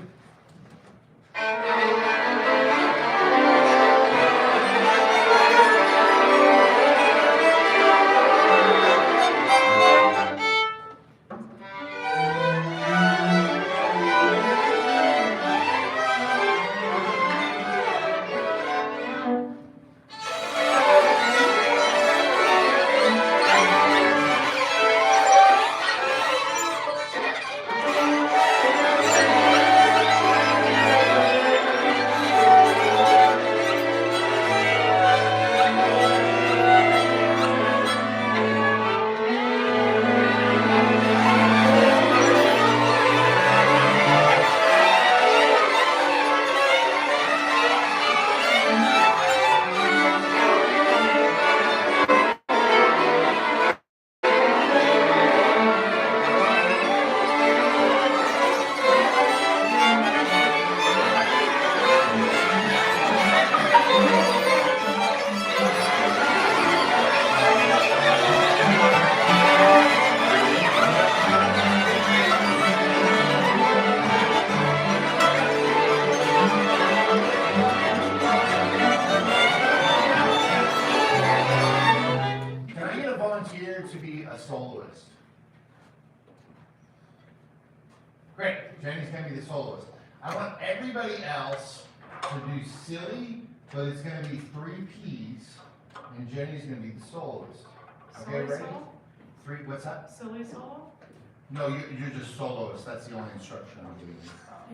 To be a soloist. Great, Jenny's gonna be the soloist. I want everybody else to do silly, but it's gonna be 3 P's, and Jenny's gonna be the soloist. Okay, Silly ready? solo? 3, what's that? Silly solo? No, you're just soloist, that's the only instruction I'm giving you.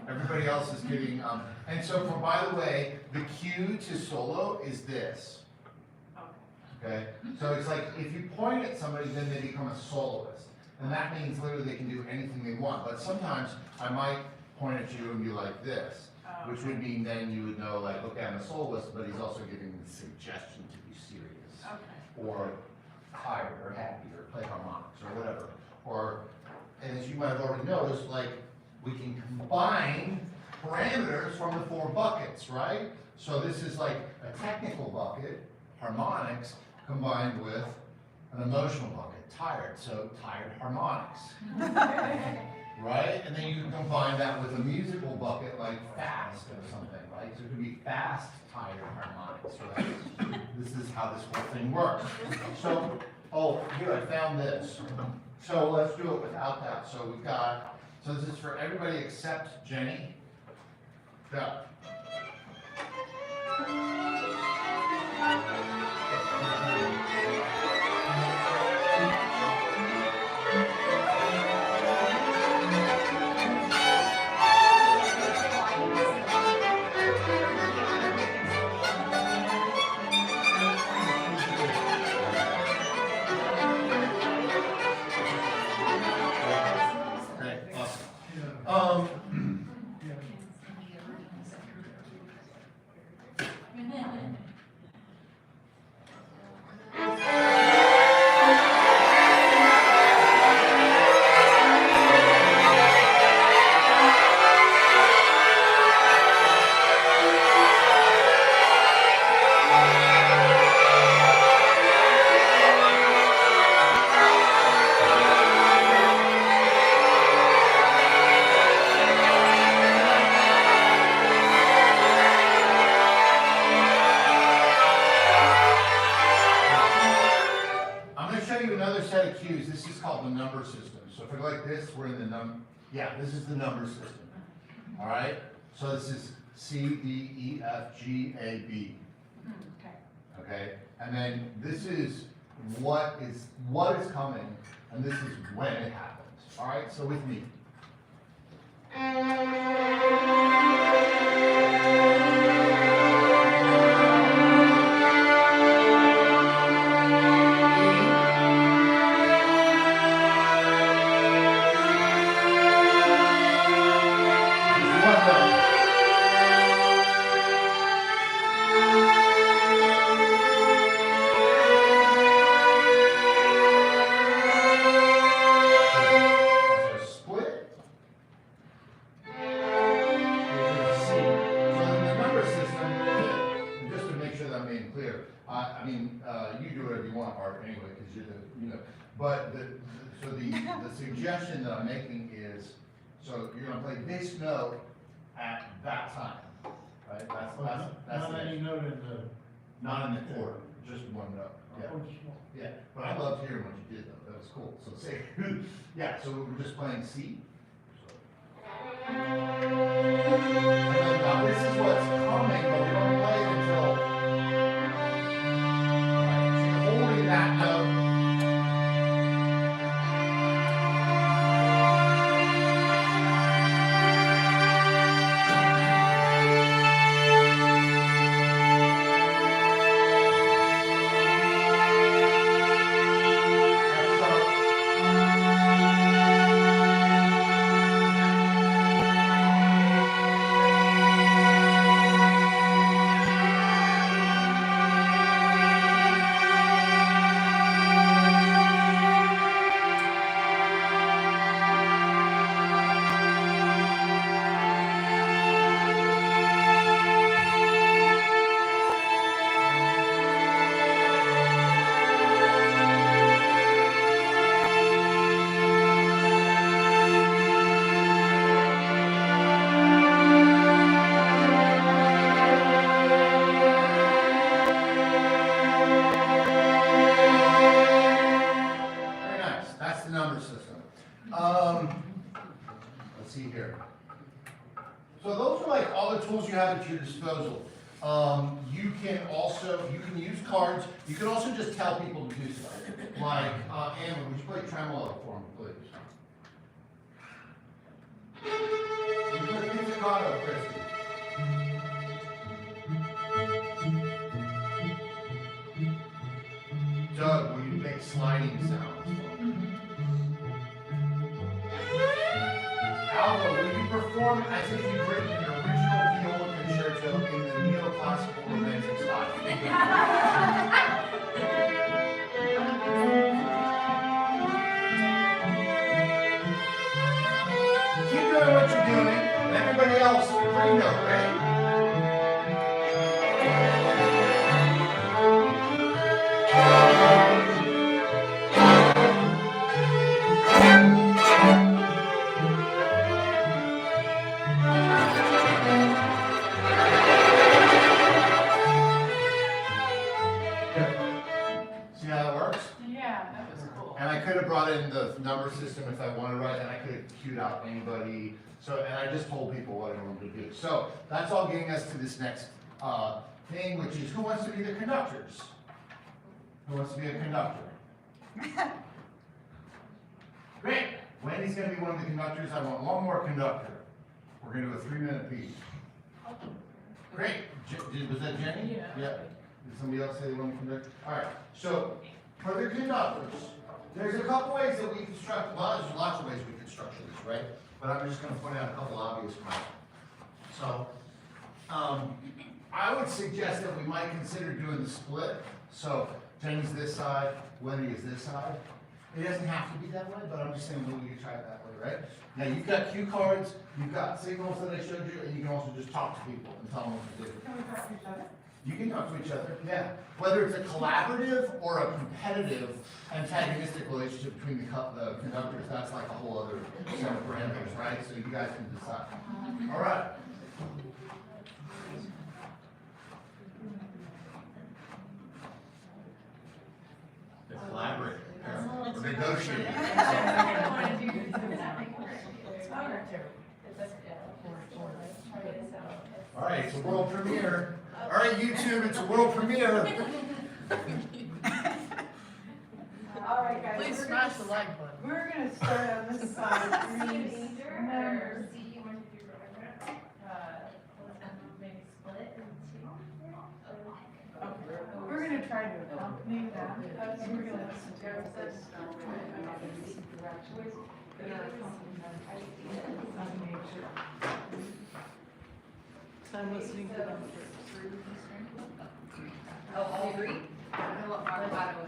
Everybody else is giving, and so for, by the way, the cue to solo is this. Okay, so it's like if you point at somebody, then they become a soloist, and that means literally they can do anything they want. But sometimes I might point at you and be like this, which would mean then you would know, like, okay, I'm a soloist, but he's also giving the suggestion to be serious, or tired, or happy, or play harmonics, or whatever. Or, and as you might have already noticed, like we can combine parameters from the 4 buckets, right? So this is like a technical bucket, harmonics, combined with an emotional bucket, tired, so tired harmonics. Right? And then you can combine that with a musical bucket like fast or something, right? So it could be fast, tired harmonics, right? This is how this whole thing works. So, oh, here, I found this. So let's do it without that. So we've got, so this is for everybody except Jenny. Go. cues, this is called the number system. So if I go like this, we're in the this is the number system. All right? So this is C, D, E, F, G, A, B. Okay. Okay? And then this is what is coming, and this is when it happens. All right? So with me. The suggestion that I'm making is, so you're gonna play this note at that time, right? That's Not any note in the. not in the chord, just one note. Yeah. Oh, Yeah, but I loved hearing what you did though, that was cool. So say, yeah, so we're just playing C. And then now this is what's coming, but we don't play it until, right, so you're holding that note. See here. So those are like all the tools you have at your disposal. You can use cards. You can also just tell people to do stuff. Like, Anna, would you play tremolo for me, please? Would you play pizzicato, Christy? Doug, will you make sliding sounds? Alva, will you perform as if you've written an original viola concerto in the neoclassical romantic style? Keep doing what you're doing, and everybody else, free note, right? See how that works? Yeah, that was cool. And I could have brought in the number system if I wanted, right? And I could have queued out anybody. So, and I just told people what I wanted to do. So that's all getting us to this next thing, which is who wants to be the conductors? Who wants to be a conductor? Great. Wendy's going to be one of the conductors. I want one more conductor. We're going to do a 3-minute piece. Great. Was that Jenny? Yeah. Did somebody else say they want to conduct? All right. So for the conductors, there's a couple ways that we construct. Well, there's lots of ways we can structure this, right? But I'm just going to point out a couple obvious ones. So I would suggest that we might consider doing the split. So Jenny's this side, Wendy is this side. It doesn't have to be that way, but I'm just saying maybe we could try it that way, right? Now you've got cue cards, you've got signals that I showed you, and you can also just talk to people and tell them what to do. Can we talk to each other? You can talk to each other, yeah. Whether it's a collaborative or a competitive antagonistic relationship between the conductors, that's like a whole other set of parameters, right? So you guys can decide. All right. Collaborate. Remember negotiating. All right, it's a world premiere. All right, YouTube, it's a world premiere. All right, guys. Please smash the like button. We're gonna start on this side. Please remember. We're gonna try to accompany that. We're gonna listen to this. That are accompaniment. So I'm listening to them. Oh, all three? I know what bravado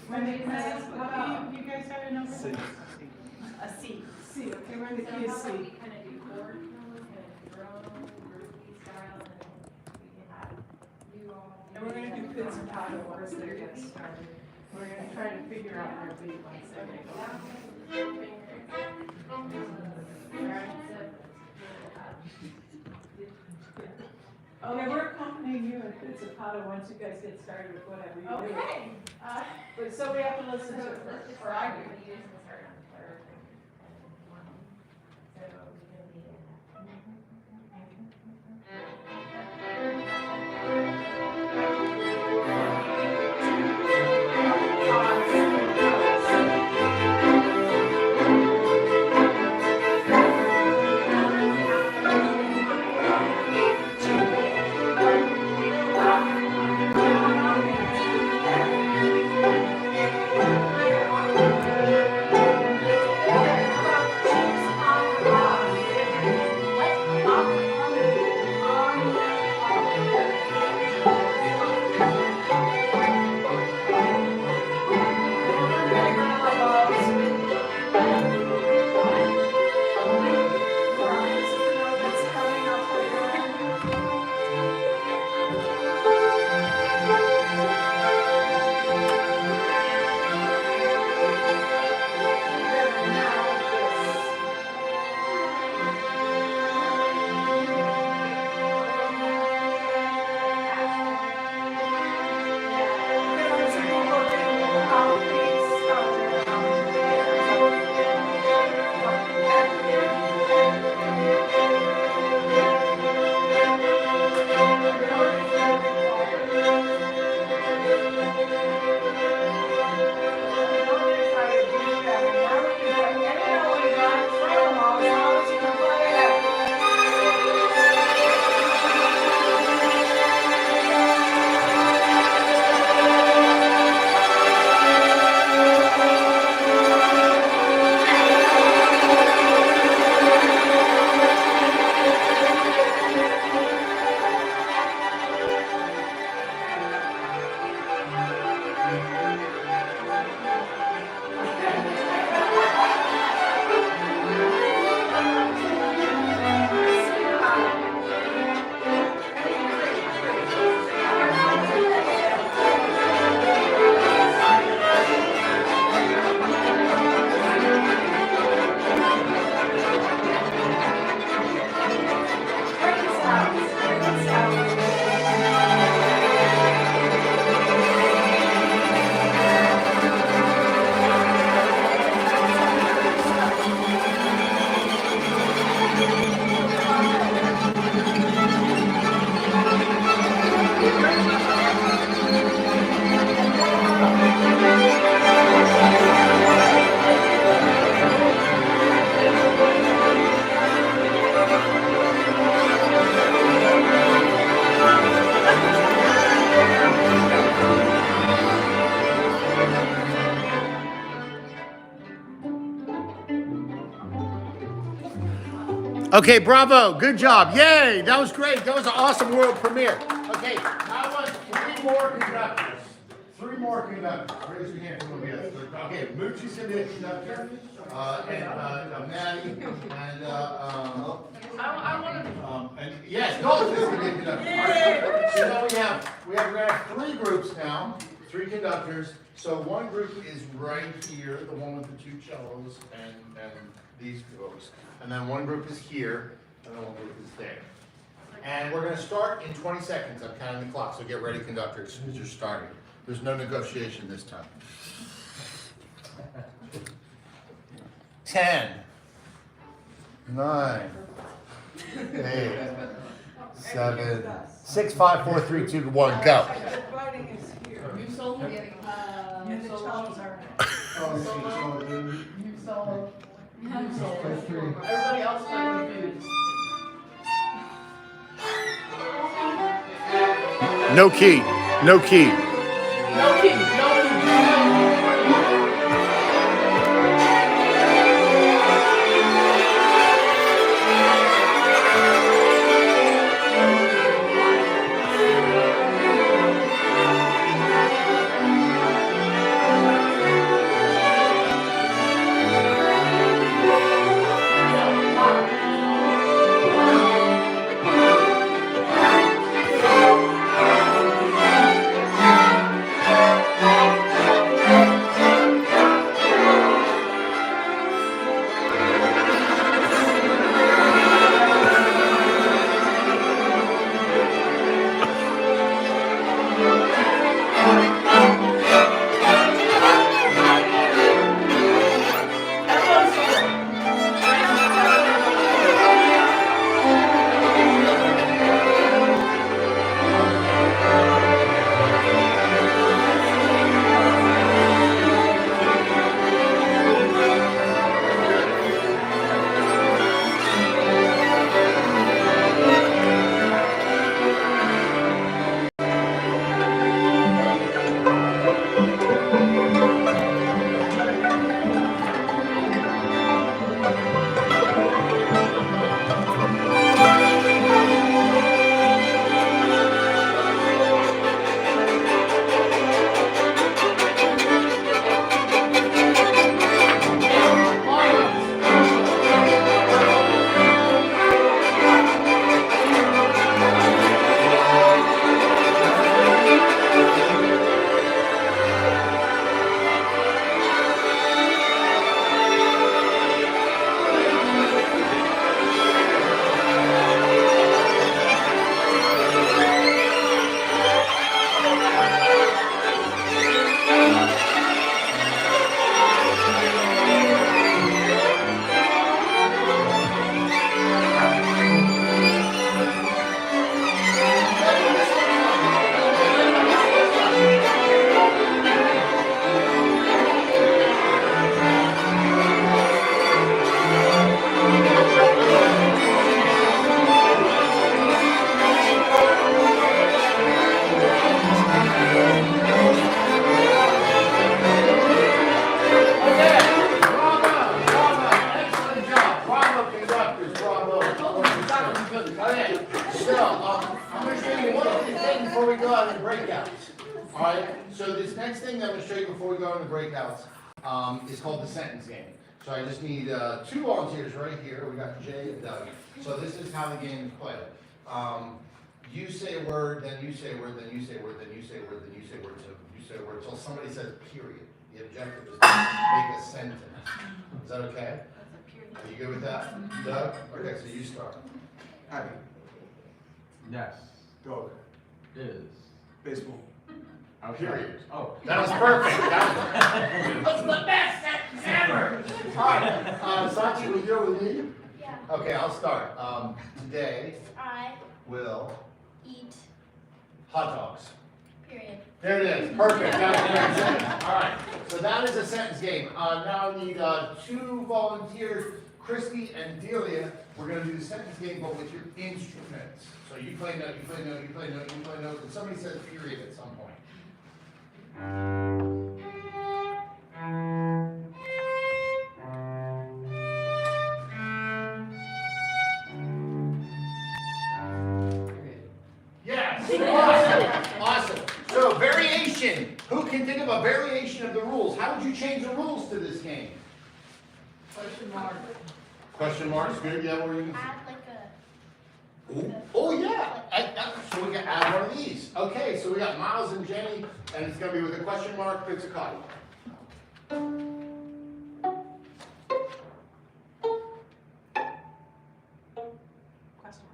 When they ask, how do you guys have a number? A C. C, okay, we're in the key of C. Kind of do chord tones and drone, groovy style, and we can have do all. And we're gonna do pizzicato words that get started. We're gonna try to figure out our beat once they go. Okay, we're accompanying you in pizzicato once you guys get started with whatever you do. Okay. But so we have to listen to it first, or I do. Okay, bravo, good job, yay, that was great, that was an awesome world premiere. Okay, Now I want three more conductors. Three more conductors. Raise your hand. Come over here. Okay, Moochie's gonna be a conductor, and Maddie, and I want to. and yes, Dalton is gonna be a conductor. All right. So now we have three groups now, three conductors. So one group is right here, the one with the two cellos and these folks, and then one group is here, and then one group is there. And we're gonna start in 20 seconds. I'm counting the clock, so get ready, conductors, because you're starting. There's no negotiation this time. 10, 9, 8, 7, 6, 5, 4, 3, 2, 1, go. Voting is here. New solo? And the cellos are New solo. Everybody else is confused. No key, no key. No key, no key. before we go on to breakouts. All right, so this next thing that I'm going to show you before we go on to breakouts is called the sentence game. So I just need two volunteers right here. We got Jay and Doug. So this is how the game is played. You say a word, then you say a word, then you say a word, then you say a word, then you say a word, so you say a word until somebody says period. The objective is to make a sentence. Is that okay? Are you good with that, Doug? Okay, so you start. Abby. Yes. Dog. Is. Baseball. Okay. Period. Oh. That was perfect. That's the best sentence ever. All right, Sachi, will you go with me? Yeah. Okay, I'll start. Today I will eat. hot dogs. Period. There it is. Perfect. That's a great sentence. All right. So that is a sentence game. Now I need two volunteers, Christy and Delia. We're going to do the sentence game, but with your instruments. So you play note, you play note, you play note, you play note, and somebody says period at some point. Yes. Awesome. Awesome. So variation. Who can think of a variation of the rules? How would you change the rules to this game? Question mark. Question marks. Good. Yeah. What were you? Add like a. Ooh. Oh yeah. So we can add one of these. Okay. So we got Miles and Jenny, and it's going to be with a question mark. Pizzicati. Question mark.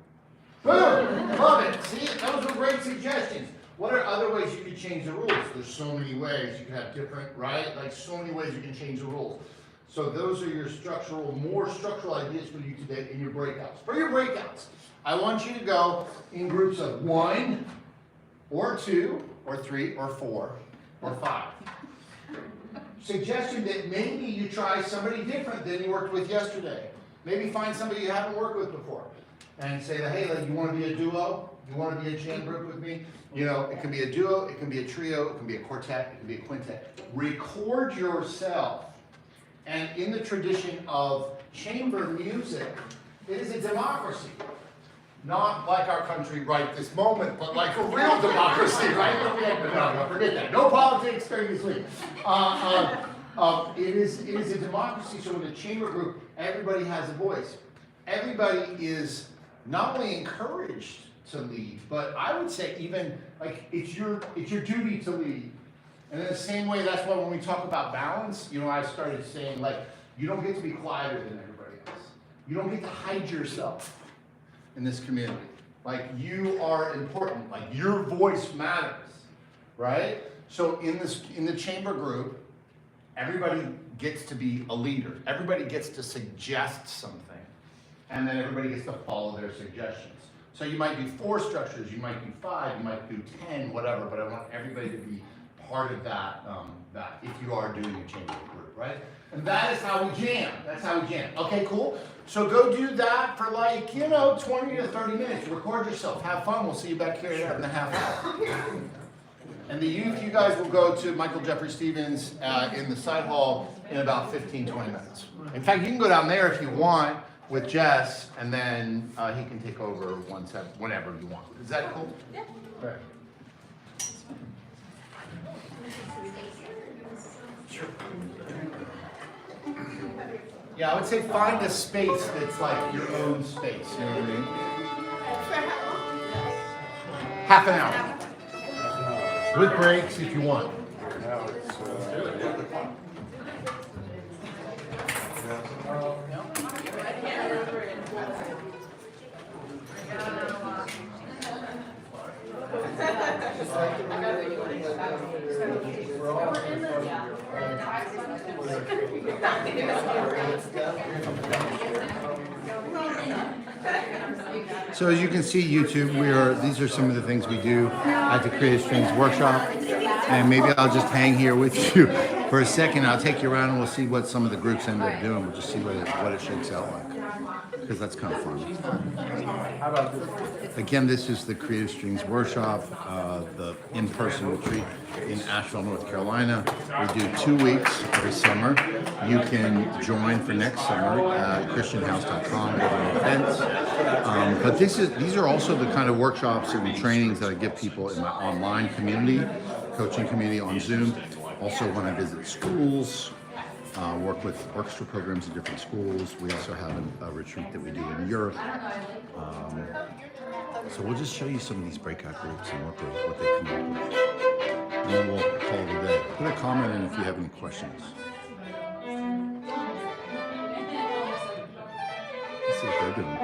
Boom! Love it. See, those were great suggestions. What are other ways you could change the rules? There's so many ways. You can have different, right? Like so many ways you can change the rules. So those are your more structural ideas for you today in your breakouts. For your breakouts, I want you to go in groups of 1 or 2 or 3 or 4 or 5. Suggestion that maybe you try somebody different than you worked with yesterday. Maybe find somebody you haven't worked with before and say that, hey, like, you want to be a duo? You want to be a chamber group with me? You know, it can be a duo, it can be a trio, it can be a quartet, it can be a quintet. Record yourself. And in the tradition of chamber music, it is a democracy. Not like our country right this moment, but like a real democracy, right? No, forget that. No politics during this week. It is a democracy, so in a chamber group, everybody has a voice. Everybody is not only encouraged to lead, but I would say even like it's your duty to lead. And in the same way, that's why when we talk about balance, you know, I started saying like, you don't get to be quieter than everybody else. You don't get to hide yourself in this community. Like you are important, like your voice matters, right? So in the chamber group, everybody gets to be a leader. Everybody gets to suggest something, and then everybody gets to follow their suggestions. So you might do 4 structures, you might do 5, you might do 10, whatever, but I want everybody to be part of that, if you are doing a chamber group, right? And that is how we jam. That's how we jam. Okay, cool? So go do that for like, 20 to 30 minutes. Record yourself. Have fun. We'll see you back here in a half hour. And the youth, you guys will go to Michael Jeffrey Stevens in the side hall in about 15, 20 minutes. In fact, you can go down there if you want with Jess, and then he can take over whenever you want. Is that cool? Yeah. Right. Yeah, I would say find a space that's like your own space, you know what I mean? Half an hour. With breaks if you want. So as you can see, YouTube, these are some of the things we do at the Creative Strings Workshop. And maybe I'll just hang here with you for a second. I'll take you around and we'll see what some of the groups end up doing. We'll just see what it shakes out like, because that's kind of fun. Again, this is the Creative Strings Workshop, the in-person retreat in Asheville, North Carolina. We do 2 weeks every summer. You can join for next summer at christianhouse.com over events. But these are also the kind of workshops and trainings that I give people in my online community, coaching community on Zoom. Also when I visit schools, work with orchestra programs in different schools. We also have a retreat that we do in Europe. So we'll just show you some of these breakout groups and what they come up with. And then we'll call it a day. Put a comment in if you have any questions. Let's see what they're doing.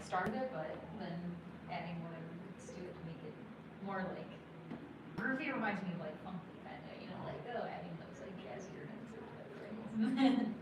Started it, but then adding more roots to it to make it more like groovy. Reminds me of like funky kind of, like adding those like jazzier notes or things.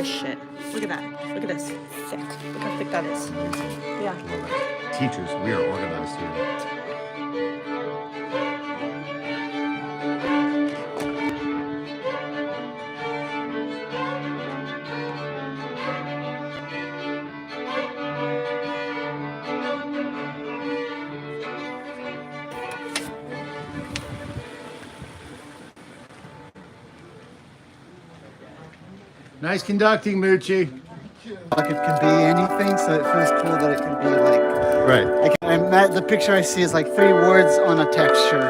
this shit. Look at that. Look at this. Thick. Look how thick that is. Yeah. Teachers, we are organized here. Nice conducting, Moochie. Like it can be anything, so it feels cool that it can be like. Right. The picture I see is like 3 words on a texture.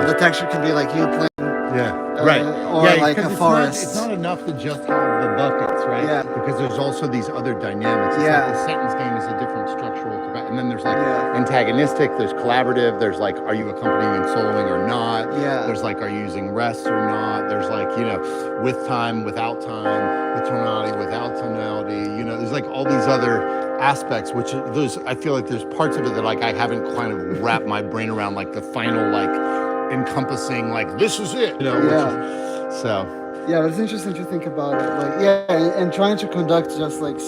The texture can be like you playing. Yeah. Right. Or yeah, like a forest. It's not enough to just have the buckets, right? Yeah. Because there's also these other dynamics. It's Yeah. like the sentence game is a different structural, and then there's like antagonistic, there's collaborative, there's like, are you accompanying and soloing or not? Yeah. There's like, are you using rest or not? There's like, you know, with time, without time, with tonality, without tonality. You know, there's like all these other aspects, which those I feel like there's parts of it that like I haven't kind of wrapped my brain around, like the final like encompassing like this is it, you know. Yeah, it's interesting to think about it. Like, and trying to conduct just like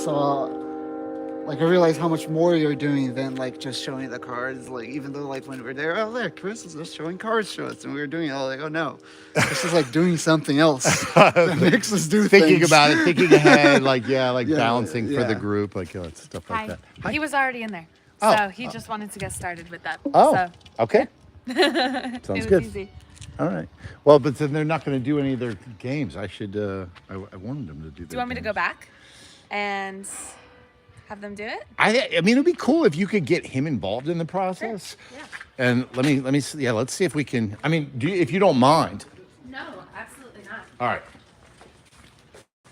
I realized how much more you're doing than like just showing the cards. Like, even though like when we're there, oh, there, Chris is just showing cards to us, and we were doing it all like, oh no, this is like doing something else that makes us do thinking things. about it, thinking ahead, like balancing for the yeah. group, like stuff like that. Hi. He was already in there. Oh. So he just wanted to get started with that. Oh, So okay. it Sounds was good. easy. All right. Well, but then they're not going to do any of their games. I should. I wanted them to do. Do you want me to go back and have them do it? I mean, it'd be cool if you could get him involved in the process. Sure. Yeah. And let me see. Yeah, let's see if we can. I mean, if you don't mind. No, absolutely not. All right.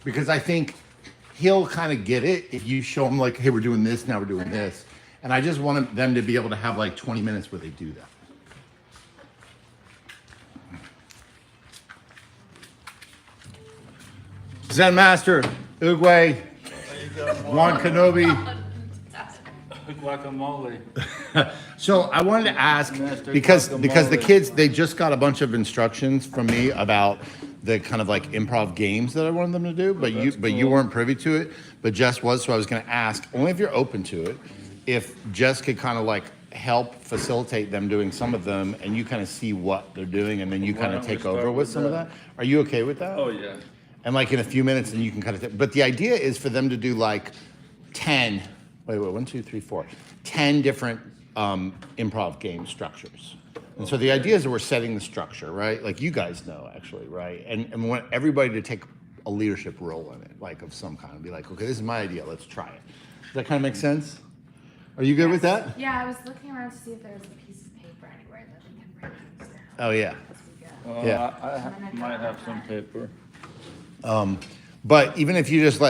Because I think he'll kind of get it if you show him like, hey, we're doing this now. We're doing this, and I just want them to be able to have like 20 minutes where they do that. Zen Master, Uguay, Juan Kenobi. Guacamole. So I wanted to ask, because the kids, they just got a bunch of instructions from me about the kind of like improv games that I wanted them to do, but you weren't privy to it, but Jess was, so I was gonna ask, only if you're open to it, if Jess could kind of like help facilitate them doing some of them, and you kind of see what they're doing, and then you kind of take over with some of that. Are you okay with that? Oh, yeah. And like in a few minutes, and you can kind of, but the idea is for them to do like 10, 10 different improv game structures. And so the idea is that we're setting the structure, right? Like you guys know actually, right? And we want everybody to take a leadership role in it, like of some kind, and be like, okay, this is my idea, let's try it. Does that kind of make sense? Are you good with that? Yeah, I was looking around to see if there was a piece of paper anywhere that we can write things down. Oh yeah. Yeah. I might have some paper. But even if you just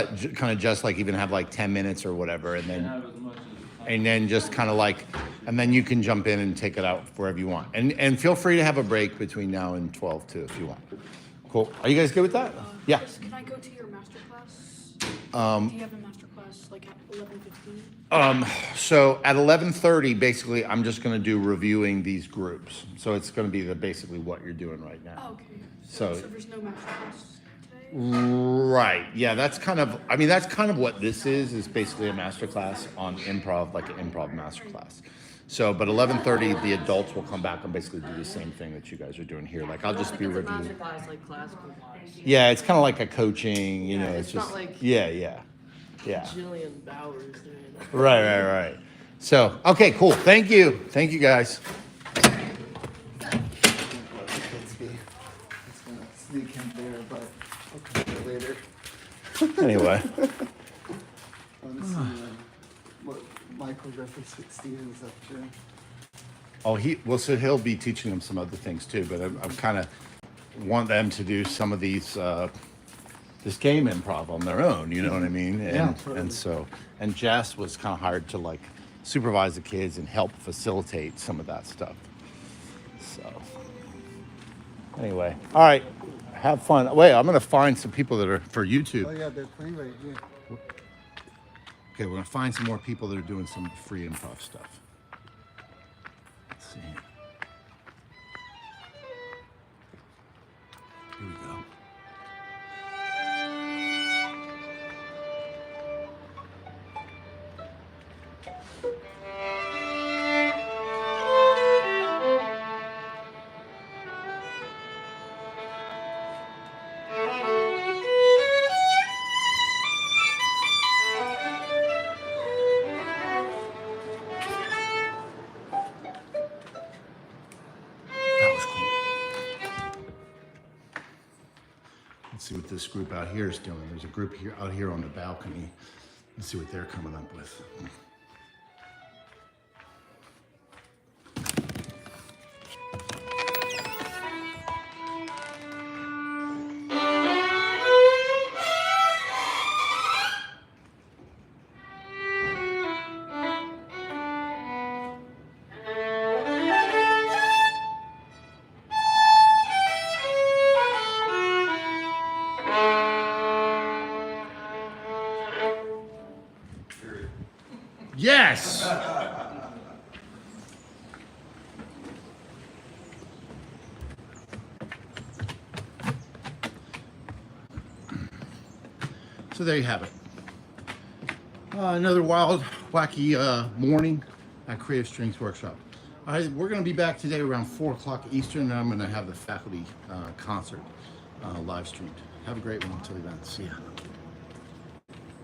just like even have like 10 minutes or whatever, and then just kind of like, and then you can jump in and take it out wherever you want. And feel free to have a break between now and 12 too, if you want. Cool. Are you guys good with that? Yeah. Can I go to your master class? Do you have a master class like at 11:15? So at 11:30, basically, I'm just going to do reviewing these groups. So it's going to be basically what you're doing right now. Oh, okay. So there's no master class today? Right. Yeah, that's kind of what this is basically a master class on improv, like an improv master class. So, but 11:30, the adults will come back and basically do the same thing that you guys are doing here. Like, I'll just be reviewing. Master class, like classical class. Yeah, it's kind of like a coaching, you know, it's just, not like yeah. Jillian Bowers doing that. Right. So, okay, cool. Thank you guys. It's gonna sneak in there, but I'll come back later. Anyway. I want to see what Michael referenced with Stevens up here. Oh, so he'll be teaching them some other things too, but I'm kind of want them to do some of these, this game improv on their own, you know what I mean? And Jess was kind of hired to like supervise the kids and help facilitate some of that stuff. So, anyway, all right, have fun. Wait, I'm gonna find some people that are for YouTube. Oh yeah, they're playing right here. Okay, we're gonna find some more people that are doing some free improv stuff. Let's see. Here we go. see what this group out here is doing. There's a group here out here on the balcony. Let's see what they're coming up with. Yes! So there you have it. Another wild, wacky morning at Creative Strings Workshop. We're going to be back today around 4 o'clock Eastern, and I'm going to have the faculty concert live streamed. Have a great one until then. See ya.